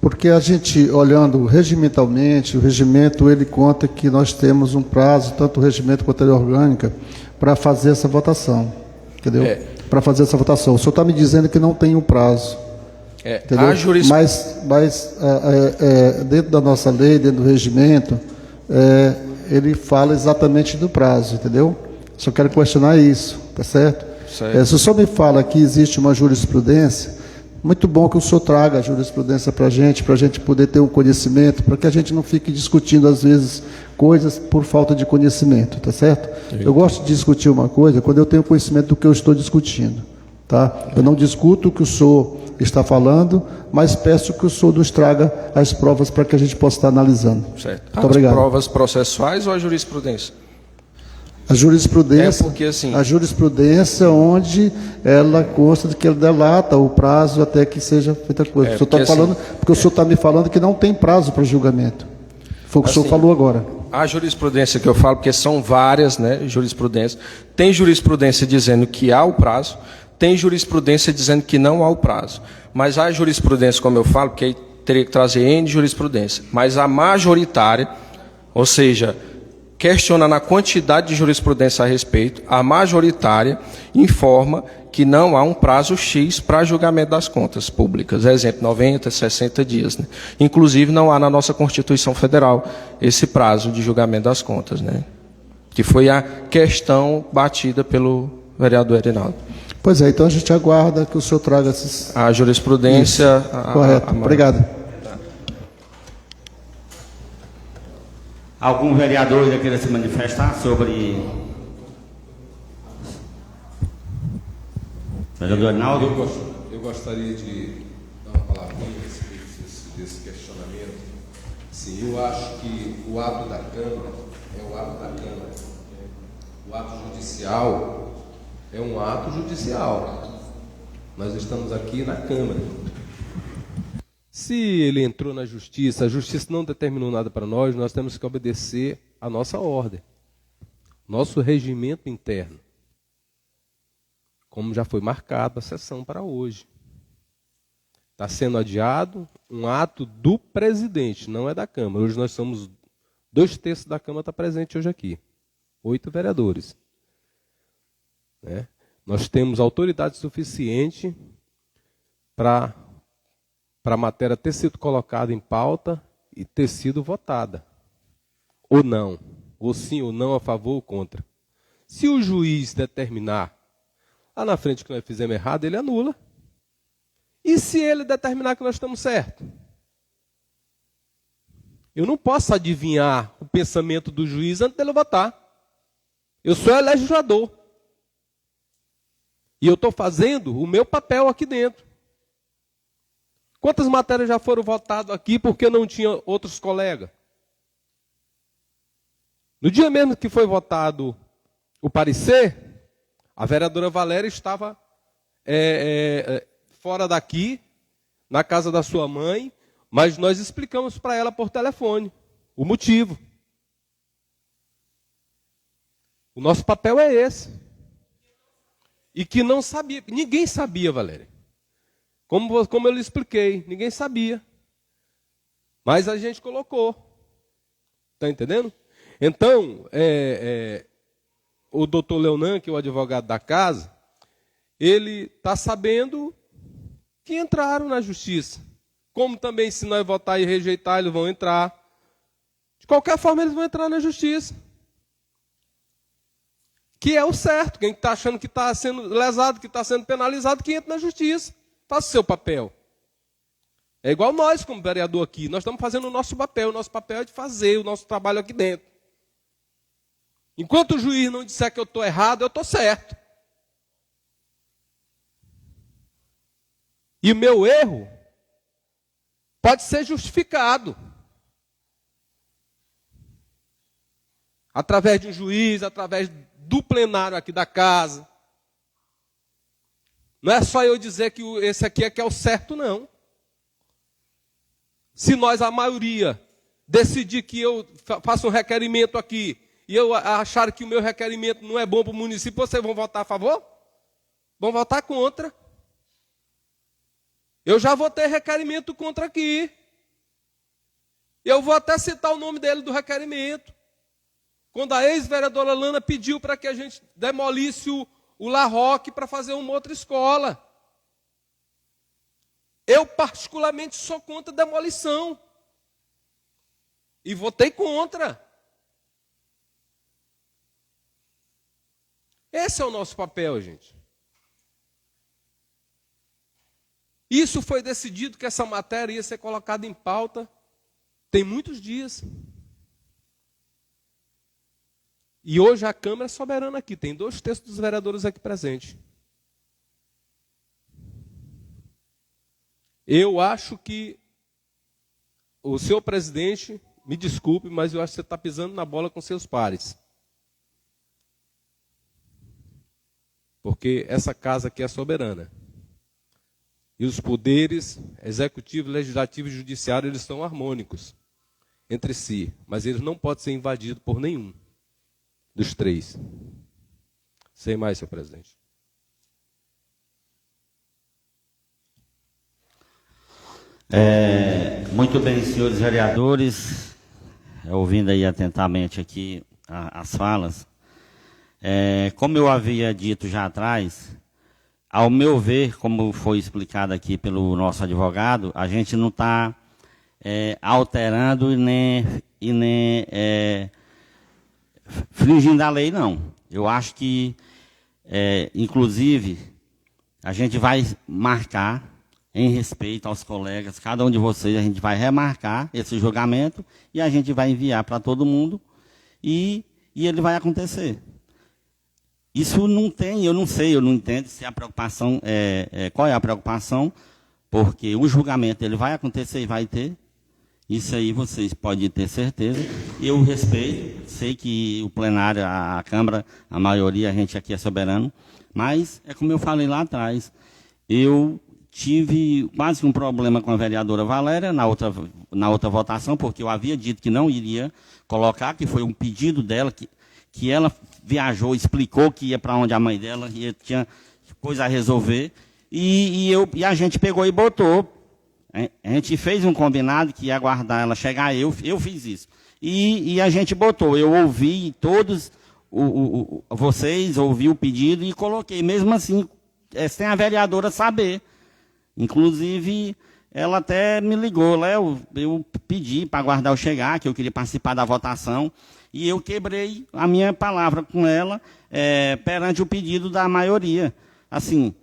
porque a gente, olhando regimentalmente, o regimento, ele conta que nós temos um prazo, tanto o regimento quanto a lei orgânica, para fazer essa votação. Entendeu? Para fazer essa votação. O senhor está me dizendo que não tem um prazo. A mas dentro da nossa lei, dentro do regimento, ele fala exatamente do prazo, entendeu? Só quero questionar isso, tá certo? Se o senhor me fala que existe uma jurisprudência, muito bom que o senhor traga a jurisprudência para a gente poder ter um conhecimento, para que a gente não fique discutindo, às vezes, coisas por falta de conhecimento, tá certo? Eu gosto de discutir uma coisa quando eu tenho conhecimento do que eu estou discutindo. Tá? Eu não discuto o que o senhor está falando, mas peço que o senhor nos traga as provas para que a gente possa estar analisando. Certo. Muito obrigado. As provas processuais ou a jurisprudência? A jurisprudência, porque, assim, a jurisprudência onde ela consta de que ele delata o prazo até que seja feita a coisa. O senhor está falando, porque o senhor está me falando que não tem prazo para julgamento. Foi o que o senhor falou agora. A jurisprudência que eu falo, porque são várias, né, jurisprudências. Tem jurisprudência dizendo que há o prazo, tem jurisprudência dizendo que não há o prazo. Mas a jurisprudência, como eu falo, porque aí teria que trazer N jurisprudência. Mas a majoritária, ou seja, questionando a quantidade de jurisprudência a respeito, a majoritária informa que não há um prazo X para julgamento das contas públicas. Exemplo, 90, 60 dias. Né? Inclusive, não há na nossa Constituição Federal esse prazo de julgamento das contas, né? Que foi a questão batida pelo vereador Erinaldo. Pois é, então a gente aguarda que o senhor traga esses... A jurisprudência... Correto, obrigado. Algum vereador ainda queira se manifestar sobre... Vereador Erinaldo? Eu gostaria de dar uma palavrinha a respeito desse questionamento. Sim, eu acho que o ato da Câmara é o ato da Câmara. O ato judicial é um ato judicial. Nós estamos aqui na Câmara. Se ele entrou na Justiça, a Justiça não determinou nada para nós, nós temos que obedecer a nossa ordem, nosso regimento interno, como já foi marcado a sessão para hoje. Está sendo adiado um ato do presidente, não é da Câmara. Hoje nós somos 2/3 da Câmara está presente hoje aqui, 8 vereadores. Né? Nós temos autoridade suficiente para a matéria ter sido colocada em pauta e ter sido votada. Ou não. Ou sim ou não, a favor ou contra. Se o juiz determinar lá na frente que nós fizemos errado, ele anula. E se ele determinar que nós estamos certos? Eu não posso adivinhar o pensamento do juiz antes dele votar. Eu sou legislador. E eu estou fazendo o meu papel aqui dentro. Quantas matérias já foram votadas aqui porque não tinha outros colegas? No dia mesmo que foi votado o parecer, a vereadora Valéria estava fora daqui, na casa da sua mãe, mas nós explicamos para ela por telefone o motivo. O nosso papel é esse. E que não sabia, ninguém sabia, Valéria. Como eu lhe expliquei, ninguém sabia. Mas a gente colocou. Está entendendo? Então, o doutor Leonan, que é o advogado da casa, ele está sabendo que entraram na justiça. Como também, se nós votar e rejeitar, eles vão entrar. De qualquer forma, eles vão entrar na justiça. Que é o certo. Quem está achando que está sendo lesado, que está sendo penalizado, que entra na justiça. Faça o seu papel. É igual nós, como vereador aqui. Nós estamos fazendo o nosso papel. O nosso papel é de fazer o nosso trabalho aqui dentro. Enquanto o juiz não disser que eu estou errado, eu estou certo. E o meu erro pode ser justificado. Através de um juiz, através do plenário aqui da casa. Não é só eu dizer que esse aqui é que é o certo, não. Se nós, a maioria, decidir que eu faço um requerimento aqui e eu achar que o meu requerimento não é bom para o município, vocês vão votar a favor? Vão votar contra. Eu já votei requerimento contra aqui. Eu vou até citar o nome dele do requerimento. Quando a ex-vereadora Lana pediu para que a gente demolisse o La Roque para fazer uma outra escola. Eu, particularmente, sou contra a demolição. E votei contra. Esse é o nosso papel, gente. Isso foi decidido que essa matéria ia ser colocada em pauta tem muitos dias. E hoje a Câmara é soberana aqui. Tem 2/3 dos vereadores aqui presentes. Eu acho que o senhor presidente, me desculpe, mas eu acho que você está pisando na bola com seus pares. Porque essa casa aqui é soberana. E os poderes executivo, legislativo e judiciário, eles são harmônicos entre si. Mas eles não podem ser invadidos por nenhum dos três. Sem mais, senhor presidente. Muito bem, senhores vereadores, ouvindo aí atentamente aqui as falas, como eu havia dito já atrás, ao meu ver, como foi explicado aqui pelo nosso advogado, a gente não está alterando e nem fingindo a lei, não. Eu acho que, inclusive, a gente vai marcar, em respeito aos colegas, cada um de vocês, a gente vai remarcar esse julgamento e a gente vai enviar para todo mundo e ele vai acontecer. Isso não tem, eu não sei, eu não entendo se a preocupação qual é a preocupação, porque o julgamento ele vai acontecer e vai ter. Isso aí vocês podem ter certeza. Eu respeito, sei que o plenário, a Câmara, a maioria, a gente aqui é soberano, mas é como eu falei lá atrás, eu tive quase um problema com a vereadora Valéria na outra votação, porque eu havia dito que não iria colocar, que foi um pedido dela, que ela viajou, explicou que ia para onde a mãe dela ia, tinha coisa a resolver, e a gente pegou e botou. A gente fez um combinado que ia aguardar ela chegar, eu fiz isso. E a gente botou, eu ouvi todos, vocês, ouvi o pedido e coloquei, mesmo assim, sem a vereadora saber. Inclusive, ela até me ligou, Léo, eu pedi para aguardar eu chegar, que eu queria participar da votação, e eu quebrei a minha palavra com ela perante o pedido da maioria. Assim,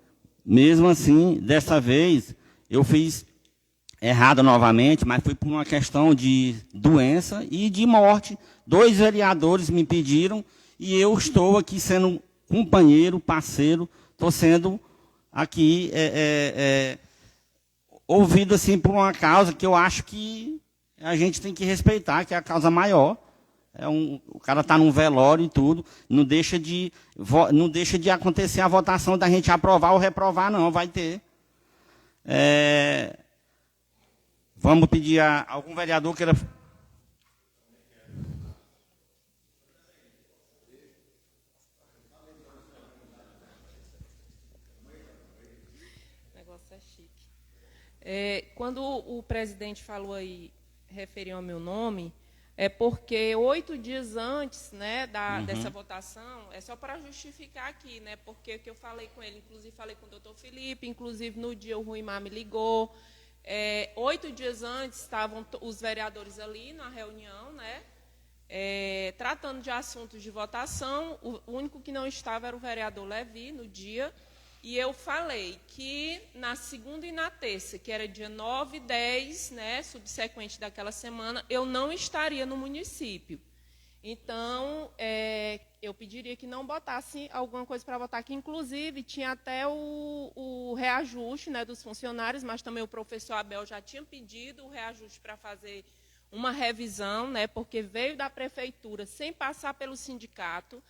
mesmo assim, dessa vez, eu fiz errado novamente, mas foi por uma questão de doença e de morte. 2 vereadores me pediram, e eu estou aqui sendo companheiro, parceiro estou sendo aqui ouvido assim por uma causa que eu acho que a gente tem que respeitar, que é a causa maior. O cara está num velório e tudo, não deixa de acontecer a votação da gente aprovar ou reprovar, não, vai ter. Vamos pedir a algum vereador que Quando o presidente falou aí, referiu ao meu nome, é porque 8 dias antes, né, dessa votação, é só para justificar aqui, né, porque o que eu falei com ele, inclusive falei com o doutor Felipe, inclusive no dia o Ruimar me ligou, 8 dias antes estavam os vereadores ali na reunião, né, tratando de assuntos de votação, o único que não estava era o vereador Levi no dia. E eu falei que na segunda e na terça, que era dia 9 e 10, né, subsequente daquela semana, eu não estaria no município. Então, eu pediria que não botasse alguma coisa para votar, que inclusive tinha até o reajuste, né, dos funcionários, mas também o professor Abel já tinha pedido o reajuste para fazer uma revisão, né, porque veio da prefeitura sem passar pelo sindicato,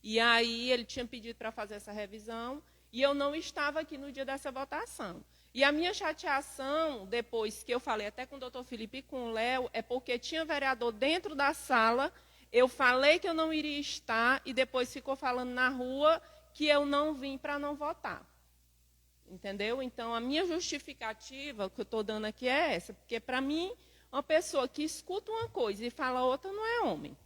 e aí ele tinha pedido para fazer essa revisão. E eu não estava aqui no dia dessa votação. E a minha chateação, depois que eu falei até com o doutor Felipe e com o Léo, é porque tinha vereador dentro da sala, eu falei que eu não iria estar, e depois ficou falando na rua que eu não vim para não votar. Entendeu? Então, a minha justificativa que eu estou dando aqui é essa, porque, para mim, uma pessoa que escuta uma coisa e fala outra não é homem.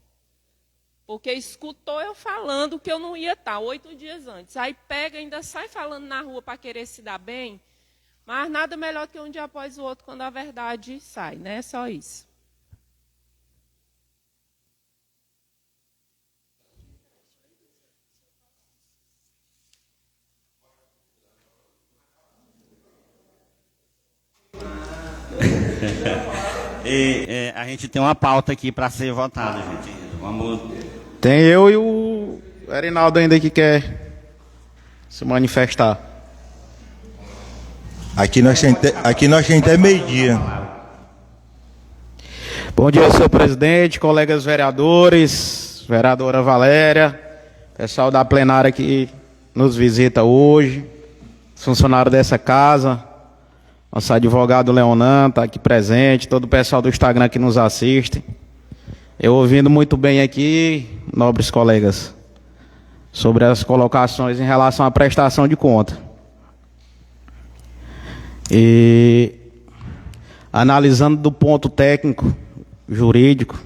Porque escutou eu falando que eu não ia estar 8 dias antes. Aí pega, ainda sai falando na rua para querer se dar bem. Mas nada melhor que um dia após o outro, quando a verdade sai, né? Só isso. A gente tem uma pauta aqui para ser votada, gente. Vamos... Tem eu e o Erinaldo ainda que quer se manifestar. Aqui nós tem até meio-dia. Bom dia, senhor presidente, colegas vereadores, vereadora Valéria, pessoal da plenária que nos visita hoje, funcionário dessa casa, nosso advogado Leonan está aqui presente, todo o pessoal do Instagram que nos assiste. Eu ouvindo muito bem aqui, nobres colegas, sobre as colocações em relação à prestação de conta. E analisando do ponto técnico, jurídico,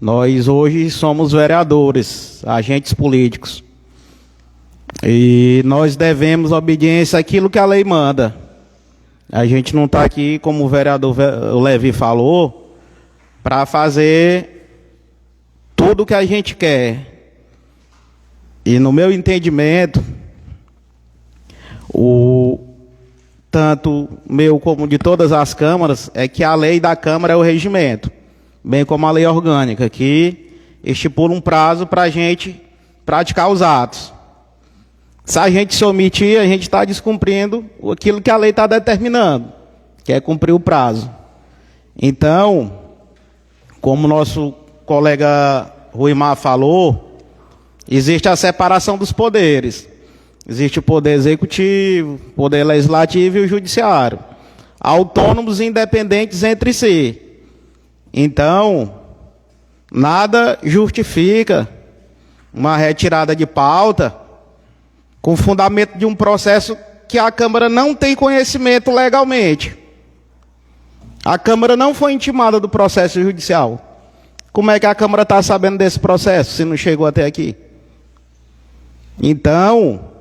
nós hoje somos vereadores, agentes políticos. E nós devemos obediência àquilo que a lei manda. A gente não está aqui, como o vereador Levi falou, para fazer tudo o que a gente quer. E no meu entendimento, tanto meu como de todas as câmaras, é que a lei da Câmara é o regimento, bem como a lei orgânica, que estipula um prazo para a gente praticar os atos. Se a gente se omitir, a gente está descumprindo aquilo que a lei está determinando, que é cumprir o prazo. Então, como nosso colega Ruimar falou, existe a separação dos poderes. Existe o poder executivo, o poder legislativo e o judiciário, autônomos e independentes entre si. Então, nada justifica uma retirada de pauta com fundamento de um processo que a Câmara não tem conhecimento legalmente. A Câmara não foi intimada do processo judicial. Como é que a Câmara está sabendo desse processo, se não chegou até aqui? Então,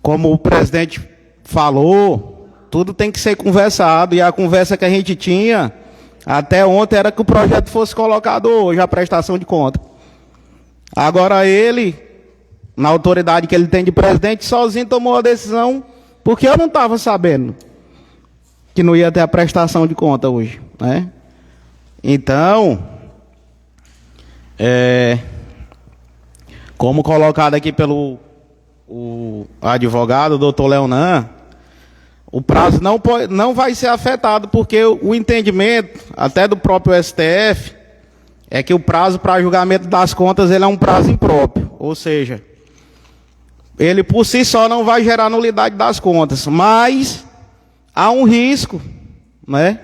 como o presidente falou, tudo tem que ser conversado, e a conversa que a gente tinha até ontem era que o projeto fosse colocado hoje, a prestação de conta. Agora ele, na autoridade que ele tem de presidente, sozinho tomou a decisão, porque eu não estava sabendo que não ia ter a prestação de conta hoje, né? Então, como colocado aqui pelo o advogado, o doutor Leonan, o prazo não vai ser afetado, porque o entendimento, até do próprio STF, é que o prazo para julgamento das contas ele é um prazo impróprio, ou seja, ele por si só não vai gerar nulidade das contas, mas há um risco, né?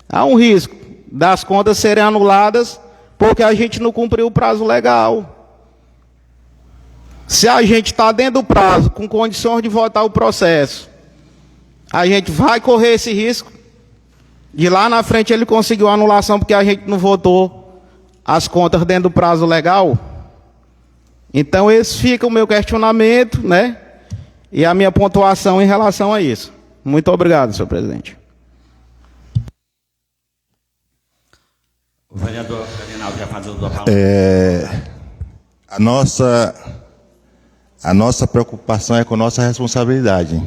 Há um risco das contas serem anuladas porque a gente não cumpriu o prazo legal. Se a gente está dentro do prazo, com condições de votar o processo, a gente vai correr esse risco de lá na frente ele conseguiu a anulação porque a gente não votou as contas dentro do prazo legal. Então esse fica o meu questionamento, né? E a minha pontuação em relação a isso. Muito obrigado, senhor presidente. O vereador Reinaldo já fazia o do A nossa preocupação é com a nossa responsabilidade.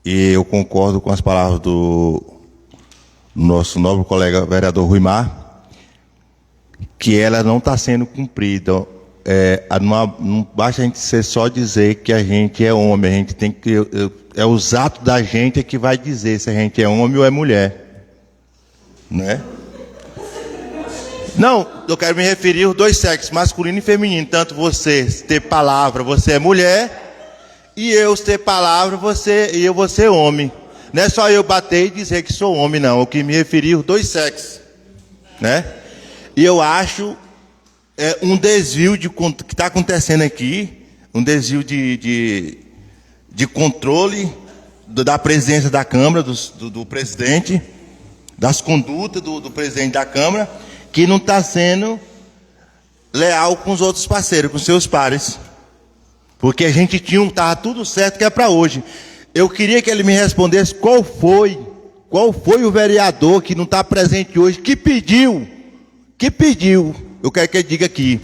E eu concordo com as palavras do nosso nobre colega vereador Ruimar, que ela não está sendo cumprida. Não basta a gente só dizer que a gente é homem, a gente tem que. É os atos da gente que vai dizer se a gente é homem ou é mulher. Né? Não, eu quero me referir aos dois sexos, masculino e feminino. Tanto você ter palavra, você é mulher, e eu ter palavra, eu vou ser homem. Não é só eu bater e dizer que sou homem, não. Eu quis me referir aos dois sexos. Né? E eu acho um desvio que está acontecendo aqui, um desvio de controle da presidência da Câmara, do presidente, das condutas do presidente da Câmara, que não está sendo leal com os outros parceiros, com seus pares. Porque a gente estava tudo certo que é para hoje. Eu queria que ele me respondesse qual foi o vereador que não está presente hoje, que pediu, eu quero que ele diga aqui,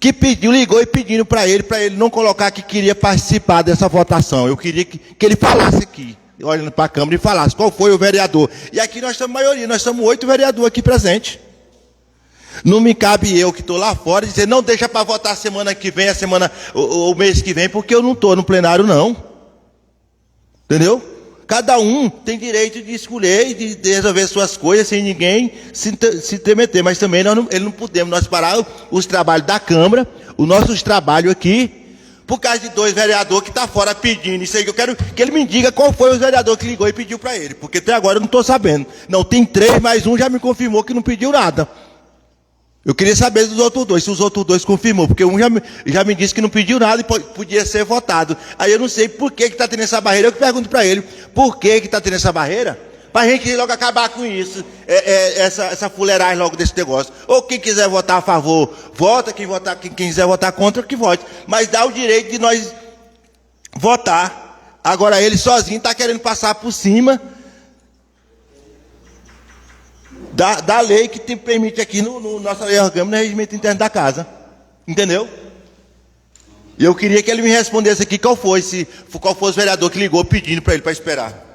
que pediu, ligou e pedindo para ele não colocar que queria participar dessa votação. Eu queria que ele falasse aqui, olhando para a Câmara, e falasse qual foi o vereador. E aqui nós estamos maioria, nós somos 8 vereadores aqui presentes. Não me cabe eu que estou lá fora dizer, não deixa para votar semana que vem, o mês que vem, porque eu não estou no plenário, não. Entendeu? Cada um tem direito de escolher e de resolver suas coisas sem ninguém se intrometer. Mas também não podemos nós parar os trabalhos da Câmara, os nossos trabalhos aqui, por causa de 2 vereadores que estão fora pedindo. Isso aí que eu quero que ele me diga qual foi o vereador que ligou e pediu para ele. Porque até agora eu não estou sabendo. Não, tem 3, mas um já me confirmou que não pediu nada. Eu queria saber dos outros 2, se os outros 2 confirmou, porque um já me disse que não pediu nada e podia ser votado. Aí eu não sei por que está tendo essa barreira, eu que pergunto para ele, por que está tendo essa barreira? Para a gente logo acabar com isso, essa fuleiragem logo desse negócio. Ou quem quiser votar a favor, vota, quem quiser votar contra, que vote. Mas dá o direito de nós votar. Agora ele sozinho está querendo passar por cima da lei que permite aqui no nossa lei orgânica, no regimento interno da casa. Entendeu? E eu queria que ele me respondesse aqui qual foi o vereador que ligou pedindo para ele para esperar.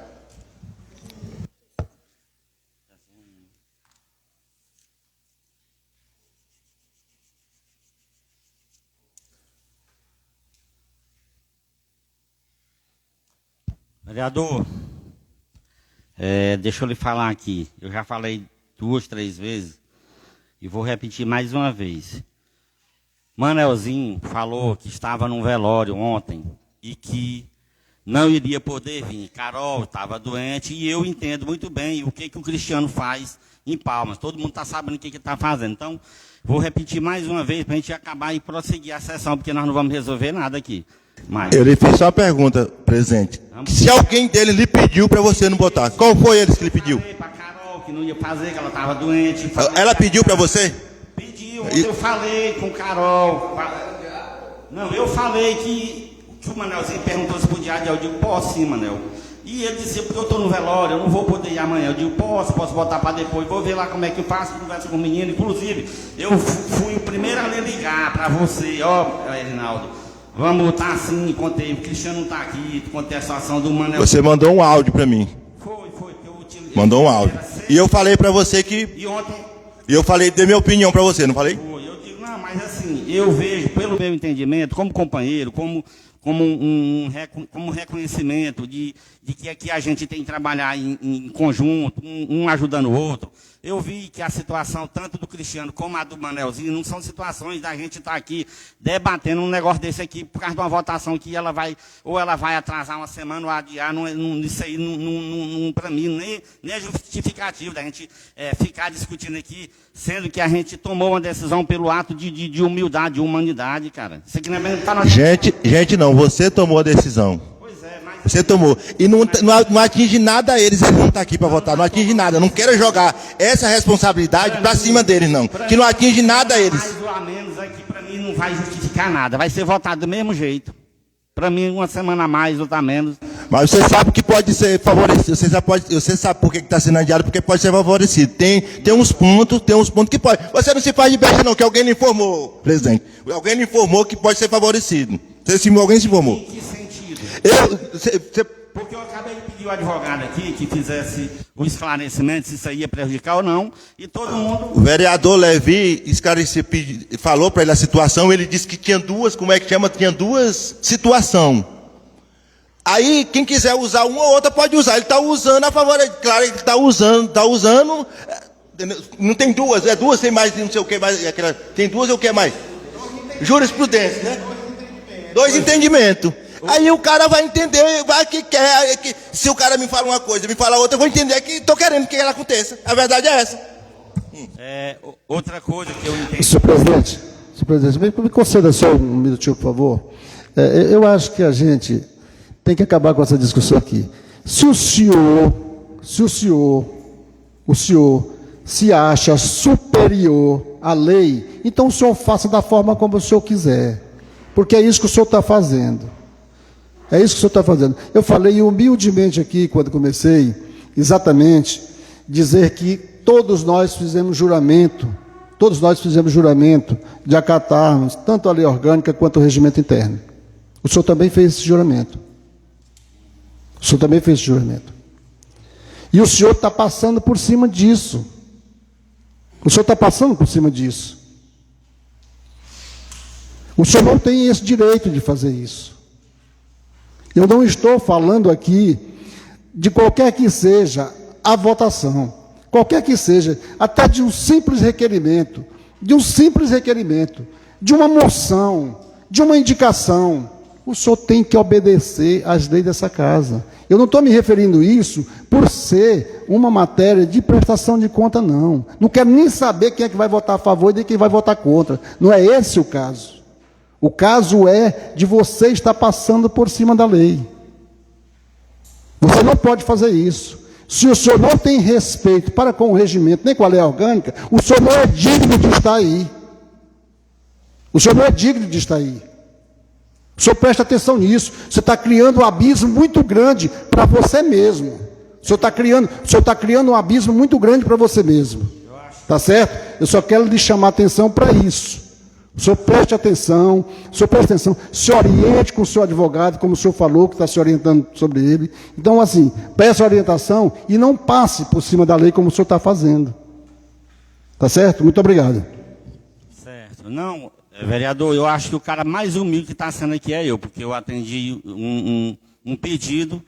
Vereador, deixa eu lhe falar aqui. Eu já falei 2, 3 vezes e vou repetir mais uma vez. Manelzinho falou que estava num velório ontem e que não iria poder vir. Carol estava doente e eu entendo muito bem o que o Cristiano faz em Palmas. Todo mundo está sabendo o que ele está fazendo. Então, vou repetir mais uma vez para a gente acabar e prosseguir a sessão, porque nós não vamos resolver nada aqui. Mas eu lhe fiz só uma pergunta, presidente. Se alguém dele lhe pediu para você não botar, qual foi eles que lhe pediu? Eu falei para Carol que não ia fazer, que ela estava doente. Ela pediu para você? Pediu, eu falei com Carol. Não, eu falei que o Manelzinho perguntou se podia adiar. Eu digo, posso sim, Manel. E ele disse, porque eu estou no velório, eu não vou poder ir amanhã. Eu digo, posso botar para depois, vou ver lá como é que eu faço, conversa com o menino. Inclusive, eu fui o primeiro a lhe ligar para você, Reinaldo. Vamos botar assim, contei, o Cristiano não está aqui, contei a situação do Manel. Você mandou um áudio para mim. Foi, que eu utilizei. Mandou um áudio. E eu falei para você que... E ontem... E eu falei, dei minha opinião para você, não falei? Foi, eu digo, não, mas assim, eu vejo, pelo meu entendimento, como companheiro, como como como reconhecimento de que aqui a gente tem que trabalhar em conjunto, um ajudando o outro. Eu vi que a situação, tanto do Cristiano como a do Manelzinho, não são situações da gente estar aqui debatendo um negócio desse aqui por causa de uma votação que ela vai atrasar uma semana ou adiar. Isso aí, para mim, nem é justificativo da gente ficar discutindo aqui, sendo que a gente tomou uma decisão pelo ato de humildade, de humanidade, cara. Isso aqui não é tá Gente, não, você tomou a decisão. Você tomou. E não atinge nada a eles não estão aqui para votar. Não atinge nada. Não quero jogar essa responsabilidade para cima deles, não. Que não atinge nada a eles. Mais ou a menos aqui, para mim, não vai justificar nada. Vai ser votado do mesmo jeito. Para mim, uma semana a mais, outra a menos. Mas você sabe que pode ser favorecido. Você sabe por que está sendo adiado, porque pode ser favorecido. Tem uns pontos que pode. Você não se faz de besta, não, que alguém lhe informou, presidente. Alguém lhe informou que pode ser favorecido. Alguém se informou. Em que sentido? Porque eu acabei de pedir o advogado aqui que fizesse o esclarecimento se isso aí ia prejudicar ou não, e todo mundo... O vereador Levi falou para ele a situação, ele disse que tinha duas, tinha duas situações. Aí, quem quiser usar uma ou outra pode usar, ele está usando a favor, claro, ele está usando, não tem duas, duas, tem mais, não sei o que mais, tem duas, o que mais? Jurisprudência, né? Dois entendimentos. Aí o cara vai entender, se o cara me fala uma coisa, me fala outra, eu vou entender que estou querendo que ela aconteça. A verdade é essa. Outra coisa que eu entendo... Senhor presidente, me conceda só um minutinho, por favor. Eu acho que a gente tem que acabar com essa discussão aqui. Se o senhor se acha superior à lei, então o senhor faça da forma como o senhor quiser. Porque é isso que o senhor está fazendo. É isso que o senhor está fazendo. Eu falei humildemente aqui, quando comecei, exatamente, dizer que todos nós fizemos juramento de acatarmos tanto a lei orgânica quanto o regimento interno. O senhor também fez esse juramento. E o senhor está passando por cima disso. O senhor não tem esse direito de fazer isso. Eu não estou falando aqui de qualquer que seja a votação, qualquer que seja, até de um simples requerimento, de uma moção, de uma indicação. O senhor tem que obedecer às leis dessa casa. Eu não estou me referindo a isso por ser uma matéria de prestação de conta, não. Não quero nem saber quem é que vai votar a favor e quem vai votar contra. Não é esse o caso. O caso é de você estar passando por cima da lei. Você não pode fazer isso. Se o senhor não tem respeito para com o regimento, nem com a lei orgânica, o senhor não é digno de estar aí. O senhor presta atenção nisso. Você está criando um abismo muito grande para você mesmo. O senhor está criando um abismo muito grande para você mesmo. Tá certo? Eu só quero lhe chamar a atenção para isso. O senhor preste atenção, se oriente com o seu advogado, como o senhor falou, que está se orientando sobre ele. Então, assim, peça orientação e não passe por cima da lei como o senhor está fazendo. Tá certo? Muito obrigado. Certo. Não, vereador, eu acho que o cara mais humilde que está sendo aqui é eu, porque eu atendi um pedido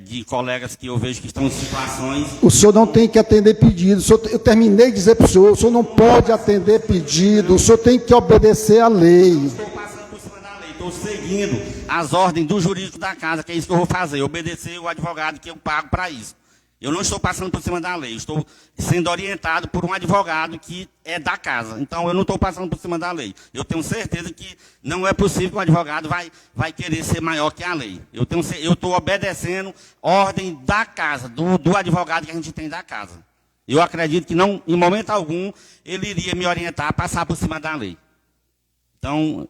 de colegas que eu vejo que estão em situações... O senhor não tem que atender pedido. Eu terminei de dizer para o senhor não pode atender pedido, o senhor tem que obedecer à lei. Eu estou passando por cima da lei, estou seguindo as ordens do jurídico da casa, que é isso que eu vou fazer, obedecer o advogado que eu pago para isso. Eu não estou passando por cima da lei, estou sendo orientado por um advogado que é da casa. Então, eu não estou passando por cima da lei. Eu tenho certeza que não é possível que o advogado vai querer ser maior que a lei. Eu estou obedecendo ordem da casa, do advogado que a gente tem da casa. Eu acredito que não, em momento algum, ele iria me orientar a passar por cima da lei. Então,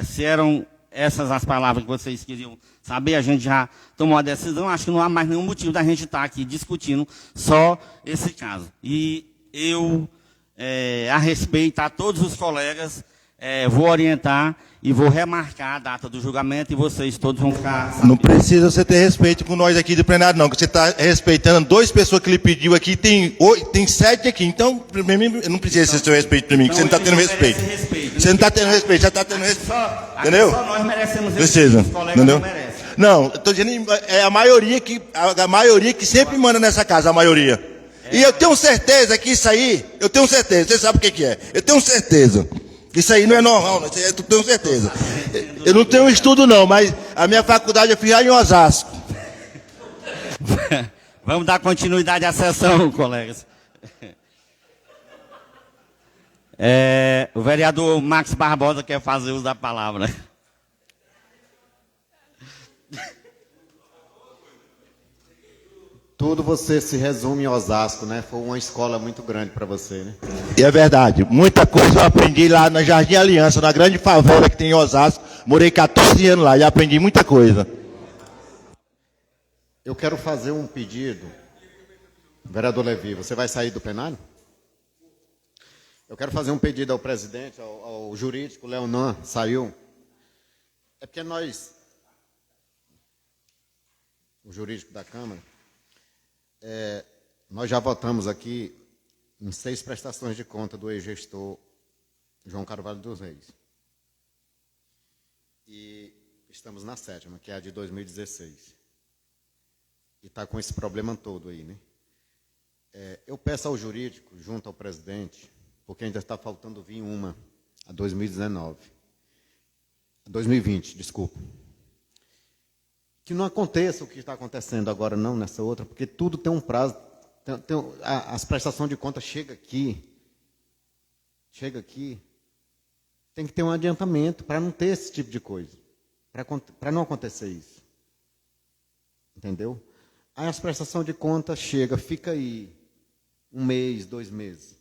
se eram essas as palavras que vocês queriam saber, a gente já tomou a decisão, acho que não há mais nenhum motivo da gente estar aqui discutindo só esse caso. E eu, a respeito a todos os colegas, vou orientar e vou remarcar a data do julgamento e vocês todos vão ficar sabendo. Não precisa você ter respeito com nós aqui do plenário, não, que você está respeitando 2 pessoas que lhe pediu aqui, tem 7 aqui, então não precisa ser seu respeito para mim, que você não está tendo respeito. Você não está tendo respeito, já está tendo respeito. Entendeu? Só nós merecemos Precisa. Os colegas Entendeu? não merecem. Não, estou dizendo, é a maioria que sempre manda nessa casa, a maioria. E eu tenho certeza que isso aí, você sabe o que é. Eu tenho certeza. Isso aí não é normal, não, isso aí eu tenho certeza. Eu não tenho estudo não, mas a minha faculdade eu fiz lá em Osasco. Vamos dar continuidade à sessão, colegas. O vereador Max Barbosa quer fazer uso da palavra. Tudo você se resume em Osasco, né? Foi uma escola muito grande para você, né? E é verdade, muita coisa eu aprendi lá na Jardim Aliança, na grande favela que tem em Osasco. Morei 14 anos lá e aprendi muita coisa. Eu quero fazer um pedido. Vereador Levi, você vai sair do plenário? Eu quero fazer um pedido ao presidente, ao jurídico, Leonan, saiu. É porque nós, o jurídico da Câmara, nós já votamos aqui em 6 prestações de conta do ex-gestor João Carvalho dos Reis. E estamos na 7ª, que é a de 2016. E está com esse problema todo aí, né? Eu peço ao jurídico, junto ao presidente, porque ainda está faltando vir uma, a 2020, desculpa. Que não aconteça o que está acontecendo agora, não, nessa outra, porque tudo tem um prazo. As prestações de contas chega aqui, tem que ter um adiantamento para não ter esse tipo de coisa, para não acontecer isso. Entendeu? Aí as prestações de contas chega, fica aí 1 mês, 2 meses.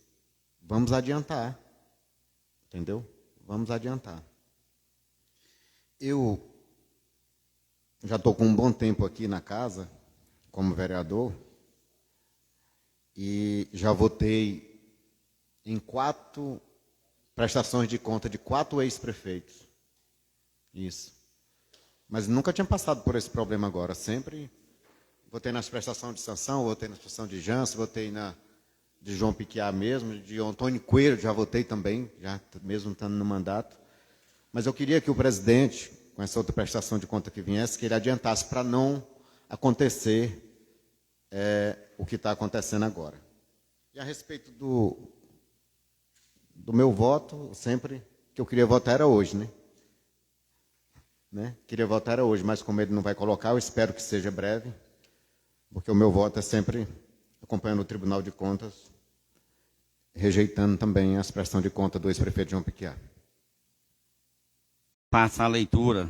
Vamos adiantar. Entendeu? Vamos adiantar. Eu já estou com um bom tempo aqui na casa, como vereador, e já votei em 4 prestações de conta de 4 ex-prefeitos. Isso. Mas nunca tinha passado por esse problema agora. Sempre votei nas prestações de sanção, votei na prestação de Jansen, votei na de João Piquiá mesmo, de Antônio Coelho, já votei também, já mesmo estando no mandato. Mas eu queria que o presidente, com essa outra prestação de conta que viesse, que ele adiantasse para não acontecer o que está acontecendo agora. E a respeito do meu voto, sempre que eu queria votar era hoje, né? Queria votar era hoje, mas como ele não vai colocar, eu espero que seja breve, porque o meu voto é sempre acompanhando o Tribunal de Contas, rejeitando também as prestações de conta do ex-prefeito João Piquiá. Passa a leitura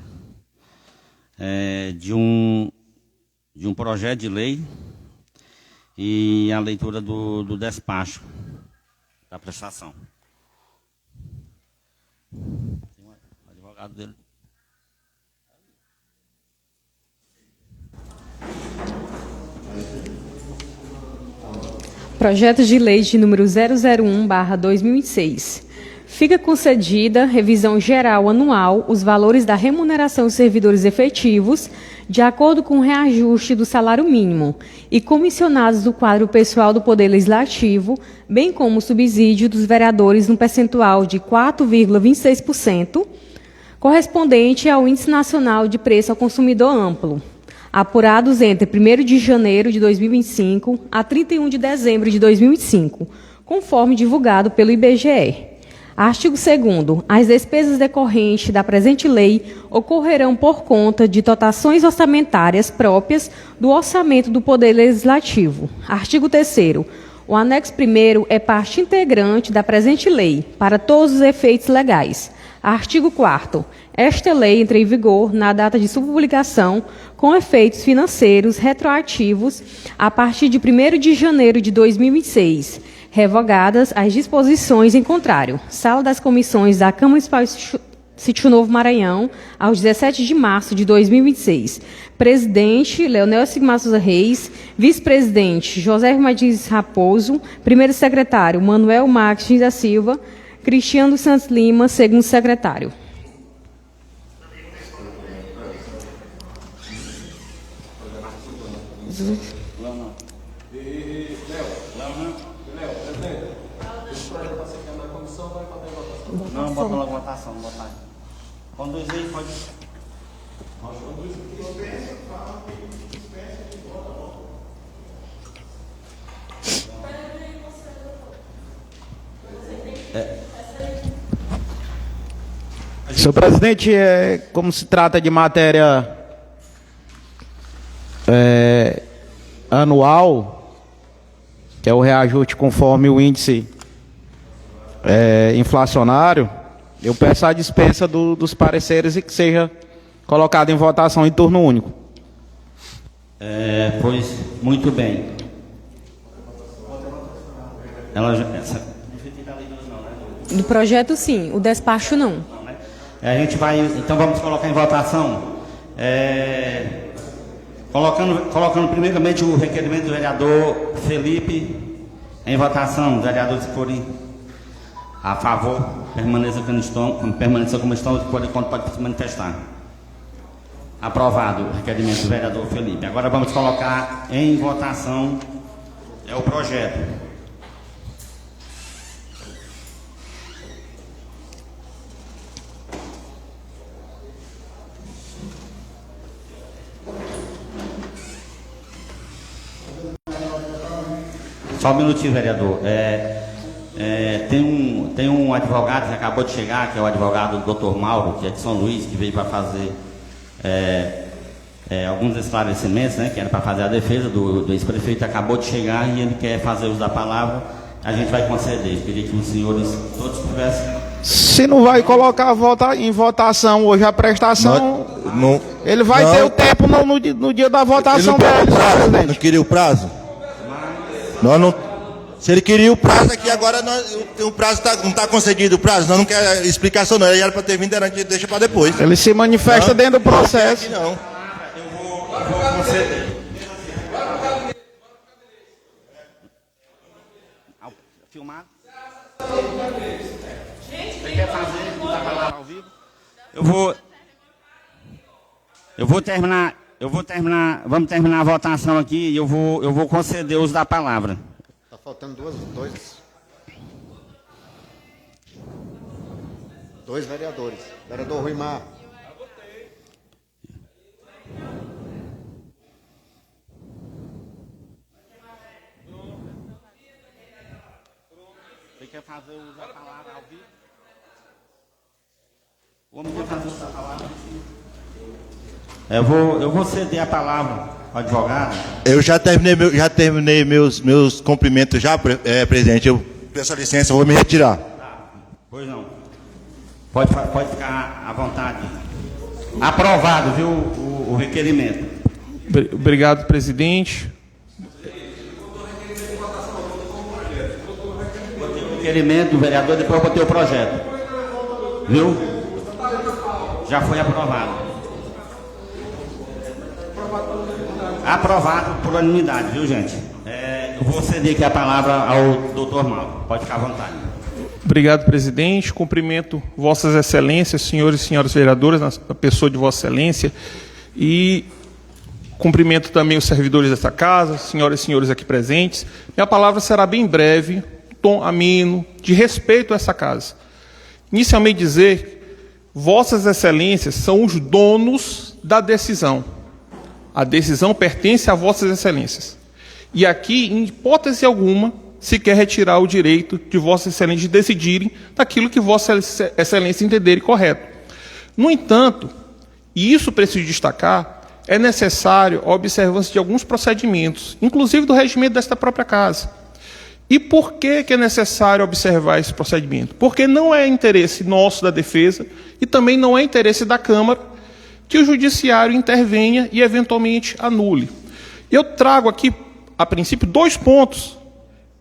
de um projeto de lei e a leitura do despacho da prestação. Tem um advogado dele. Projeto de lei de número 001/2006. Fica concedida revisão geral anual os valores da remuneração dos servidores efetivos, de acordo com o reajuste do salário mínimo, e comissionados do quadro pessoal do Poder Legislativo, bem como o subsídio dos vereadores no percentual de 4,26%, correspondente ao Índice Nacional de Preço ao Consumidor Amplo, apurados entre 1º de janeiro de 2025 a 31 de dezembro de 2025, conforme divulgado pelo IBGE. Artigo 2º. As despesas decorrentes da presente lei ocorrerão por conta de dotações orçamentárias próprias do orçamento do Poder Legislativo. Artigo 3º. O anexo 1º é parte integrante da presente lei, para todos os efeitos legais. Artigo 4º. Esta lei entra em vigor na data de sua publicação, com efeitos financeiros retroativos a partir de 1º de janeiro de 2026, revogadas as disposições em contrário. Sala das Comissões da Câmara Municipal de Sítio Novo, Maranhão, aos 17 de março de 2026. Presidente, Leonel Sigmaço Reis. Vice-presidente, José Martins Raposo. Primeiro secretário, Manuel Marques da Silva. Cristiano dos Santos Lima, segundo secretário. Não, bota logo votação, botar. Conduz aí, pode. Senhor presidente, como se trata de matéria anual, que é o reajuste conforme o índice inflacionário, eu peço a dispensa dos pareceres e que seja colocado em votação em turno único. Pois, muito bem. Do projeto, sim. O despacho, não. A gente vai, então vamos colocar em votação, colocando primeiramente o requerimento do vereador Felipe em votação. Os vereadores que forem a favor, permaneçam como estão, quando pode se manifestar. Aprovado o requerimento do vereador Felipe. Agora vamos colocar em votação o projeto. Só um minutinho, vereador. Tem um advogado que acabou de chegar, que é o advogado Dr. Mauro, que é de São Luís, que veio para fazer alguns esclarecimentos, né, que era para fazer a defesa do ex-prefeito. Acabou de chegar e ele quer fazer uso da palavra. A gente vai conceder. Queria que os senhores todos pudessem. Se não vai colocar em votação hoje a prestação, ele vai ter o tempo no dia da votação dele, presidente. Não queria o prazo? Se ele queria o prazo aqui, agora o prazo não está concedido o prazo, nós não quer explicação não, ele era para ter vindo antes, deixa para depois. Ele se manifesta dentro do processo. Não. Eu vou conceder. Filmar? Você quer fazer a palavra ao vivo? Vamos terminar a votação aqui e eu vou conceder o uso da palavra. Está faltando dois vereadores. Vereador Rui Mar. Você quer fazer o uso da palavra ao vivo? O homem quer fazer o uso da palavra ao vivo? Eu vou ceder a palavra ao advogado. Eu já terminei meus cumprimentos já, presidente. Eu peço licença, eu vou me retirar. Pois não. Pode ficar à vontade. Aprovado, viu, o requerimento. Obrigado, presidente. Botei o requerimento do vereador, depois eu botei o projeto. Viu? Já foi aprovado. Aprovado por unanimidade, viu, gente? Eu vou ceder aqui a palavra ao doutor Mauro. Pode ficar à vontade. Obrigado, presidente. Cumprimento vossas excelências, senhores e senhoras vereadores, na pessoa de vossa excelência. E cumprimento também os servidores desta casa, senhoras e senhores aqui presentes. Minha palavra será bem breve, tom ameno, de respeito a essa casa. Inicialmente dizer, vossas excelências são os donos da decisão. A decisão pertence a vossas excelências. E aqui, em hipótese alguma, se quer retirar o direito de vossas excelências de decidirem daquilo que vossas excelências entenderem correto. No entanto, e isso preciso destacar, é necessário a observância de alguns procedimentos, inclusive do regimento desta própria casa. E por que é necessário observar esse procedimento? Porque não é interesse nosso da defesa e também não é interesse da Câmara que o judiciário intervenha e eventualmente anule. Eu trago aqui, a princípio, 2 pontos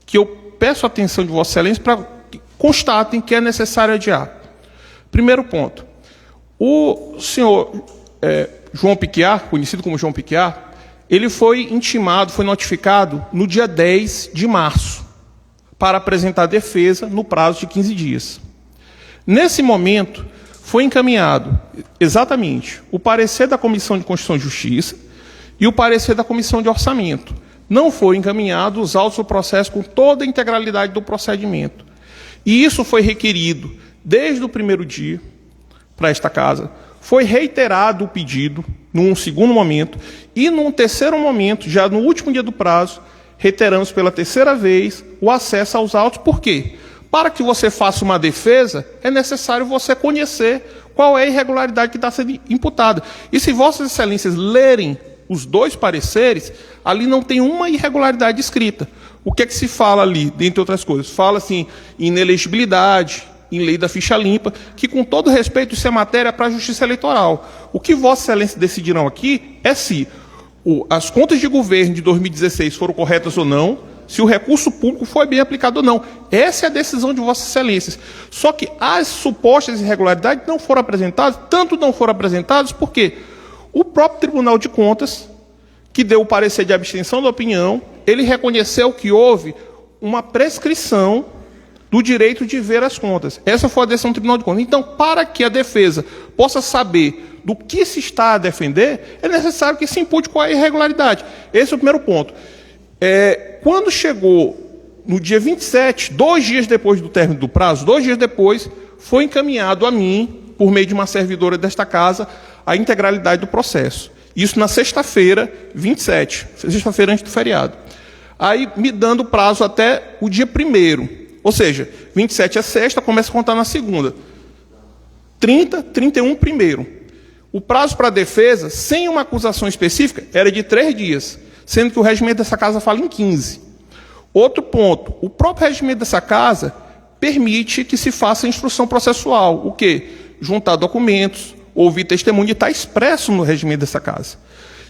que eu peço a atenção de Vossa Excelência para que constatem que é necessário adiar. Primeiro ponto. O senhor João Piquiar, conhecido como João Piquiar, ele foi intimado, foi notificado no dia 10 de março para apresentar defesa no prazo de 15 dias. Nesse momento, foi encaminhado exatamente o parecer da Comissão de Constituição e Justiça e o parecer da Comissão de Orçamento. Não foi encaminhado os autos do processo com toda a integralidade do procedimento. E isso foi requerido desde o primeiro dia para esta casa. Foi reiterado o pedido num segundo momento e num terceiro momento, já no último dia do prazo, reiteramos pela terceira vez o acesso aos autos. Por quê? Para que você faça uma defesa, é necessário você conhecer qual é a irregularidade que está sendo imputada. E se Vossas Excelências lerem os dois pareceres, ali não tem uma irregularidade escrita. O que é que se fala ali, dentre outras coisas? Fala-se em inelegibilidade, em lei da ficha limpa, que, com todo respeito, isso é matéria para a Justiça Eleitoral. O que Vossas Excelências decidirão aqui é se as contas de governo de 2016 foram corretas ou não, se o recurso público foi bem aplicado ou não. Essa é a decisão de Vossas Excelências. Só que as supostas irregularidades não foram apresentadas, tanto não foram apresentadas porque o próprio Tribunal de Contas, que deu o parecer de abstenção da opinião, ele reconheceu que houve uma prescrição do direito de ver as contas. Essa foi a decisão do Tribunal de Contas. Então, para que a defesa possa saber do que se está a defender, é necessário que se impute qual é a irregularidade. Esse é o primeiro ponto. Quando chegou no dia 27, 2 dias depois do término do prazo, 2 dias depois, foi encaminhado a mim, por meio de uma servidora desta casa, a integralidade do processo. Isso na sexta-feira, 27, sexta-feira antes do feriado. Aí, me dando prazo até o dia 1º. Ou seja, 27 é sexta, começa a contar na segunda. 30, 31, 1º. O prazo para a defesa, sem uma acusação específica, era de 3 dias, sendo que o regimento dessa casa fala em 15. Outro ponto, o próprio regimento dessa casa permite que se faça instrução processual. O quê? Juntar documentos, ouvir testemunho, e está expresso no regimento dessa casa.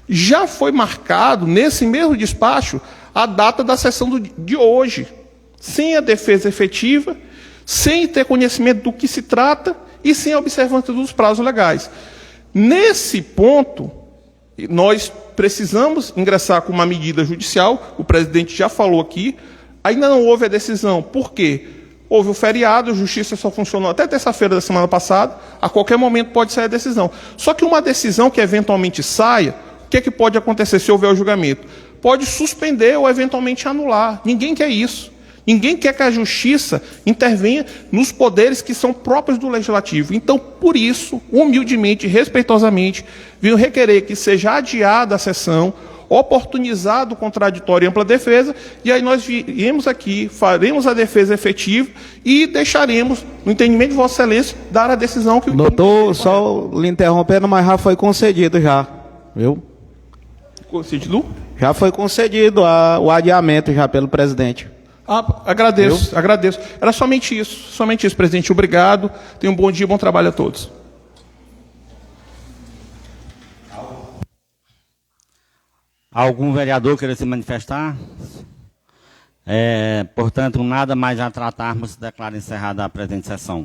Já foi marcado, nesse mesmo despacho, a data da sessão de hoje, sem a defesa efetiva, sem ter conhecimento do que se trata e sem a observância dos prazos legais. Nesse ponto, nós precisamos ingressar com uma medida judicial, o presidente já falou aqui, ainda não houve a decisão. Por quê? Houve o feriado, a justiça só funcionou até terça-feira da semana passada, a qualquer momento pode sair a decisão. Só que uma decisão que eventualmente saia, o que é que pode acontecer se houver o julgamento? Pode suspender ou eventualmente anular. Ninguém quer isso. Ninguém quer que a justiça intervenha nos poderes que são próprios do legislativo. Então, por isso, humildemente, respeitosamente, venho requerer que seja adiada a sessão, oportunizado o contraditório e ampla defesa, e aí nós viemos aqui, faremos a defesa efetiva e deixaremos, no entendimento de Vossa Excelência, dar a decisão que... Doutor, só lhe interrompendo, mas já foi concedido já, viu? Concedido? Já foi concedido o adiamento já pelo presidente. Agradeço, agradeço. Era somente isso, presidente. Obrigado. Tenha um bom dia, bom trabalho a todos. Algum vereador querer se manifestar? Portanto, nada mais a tratarmos, declaro encerrada a presente sessão.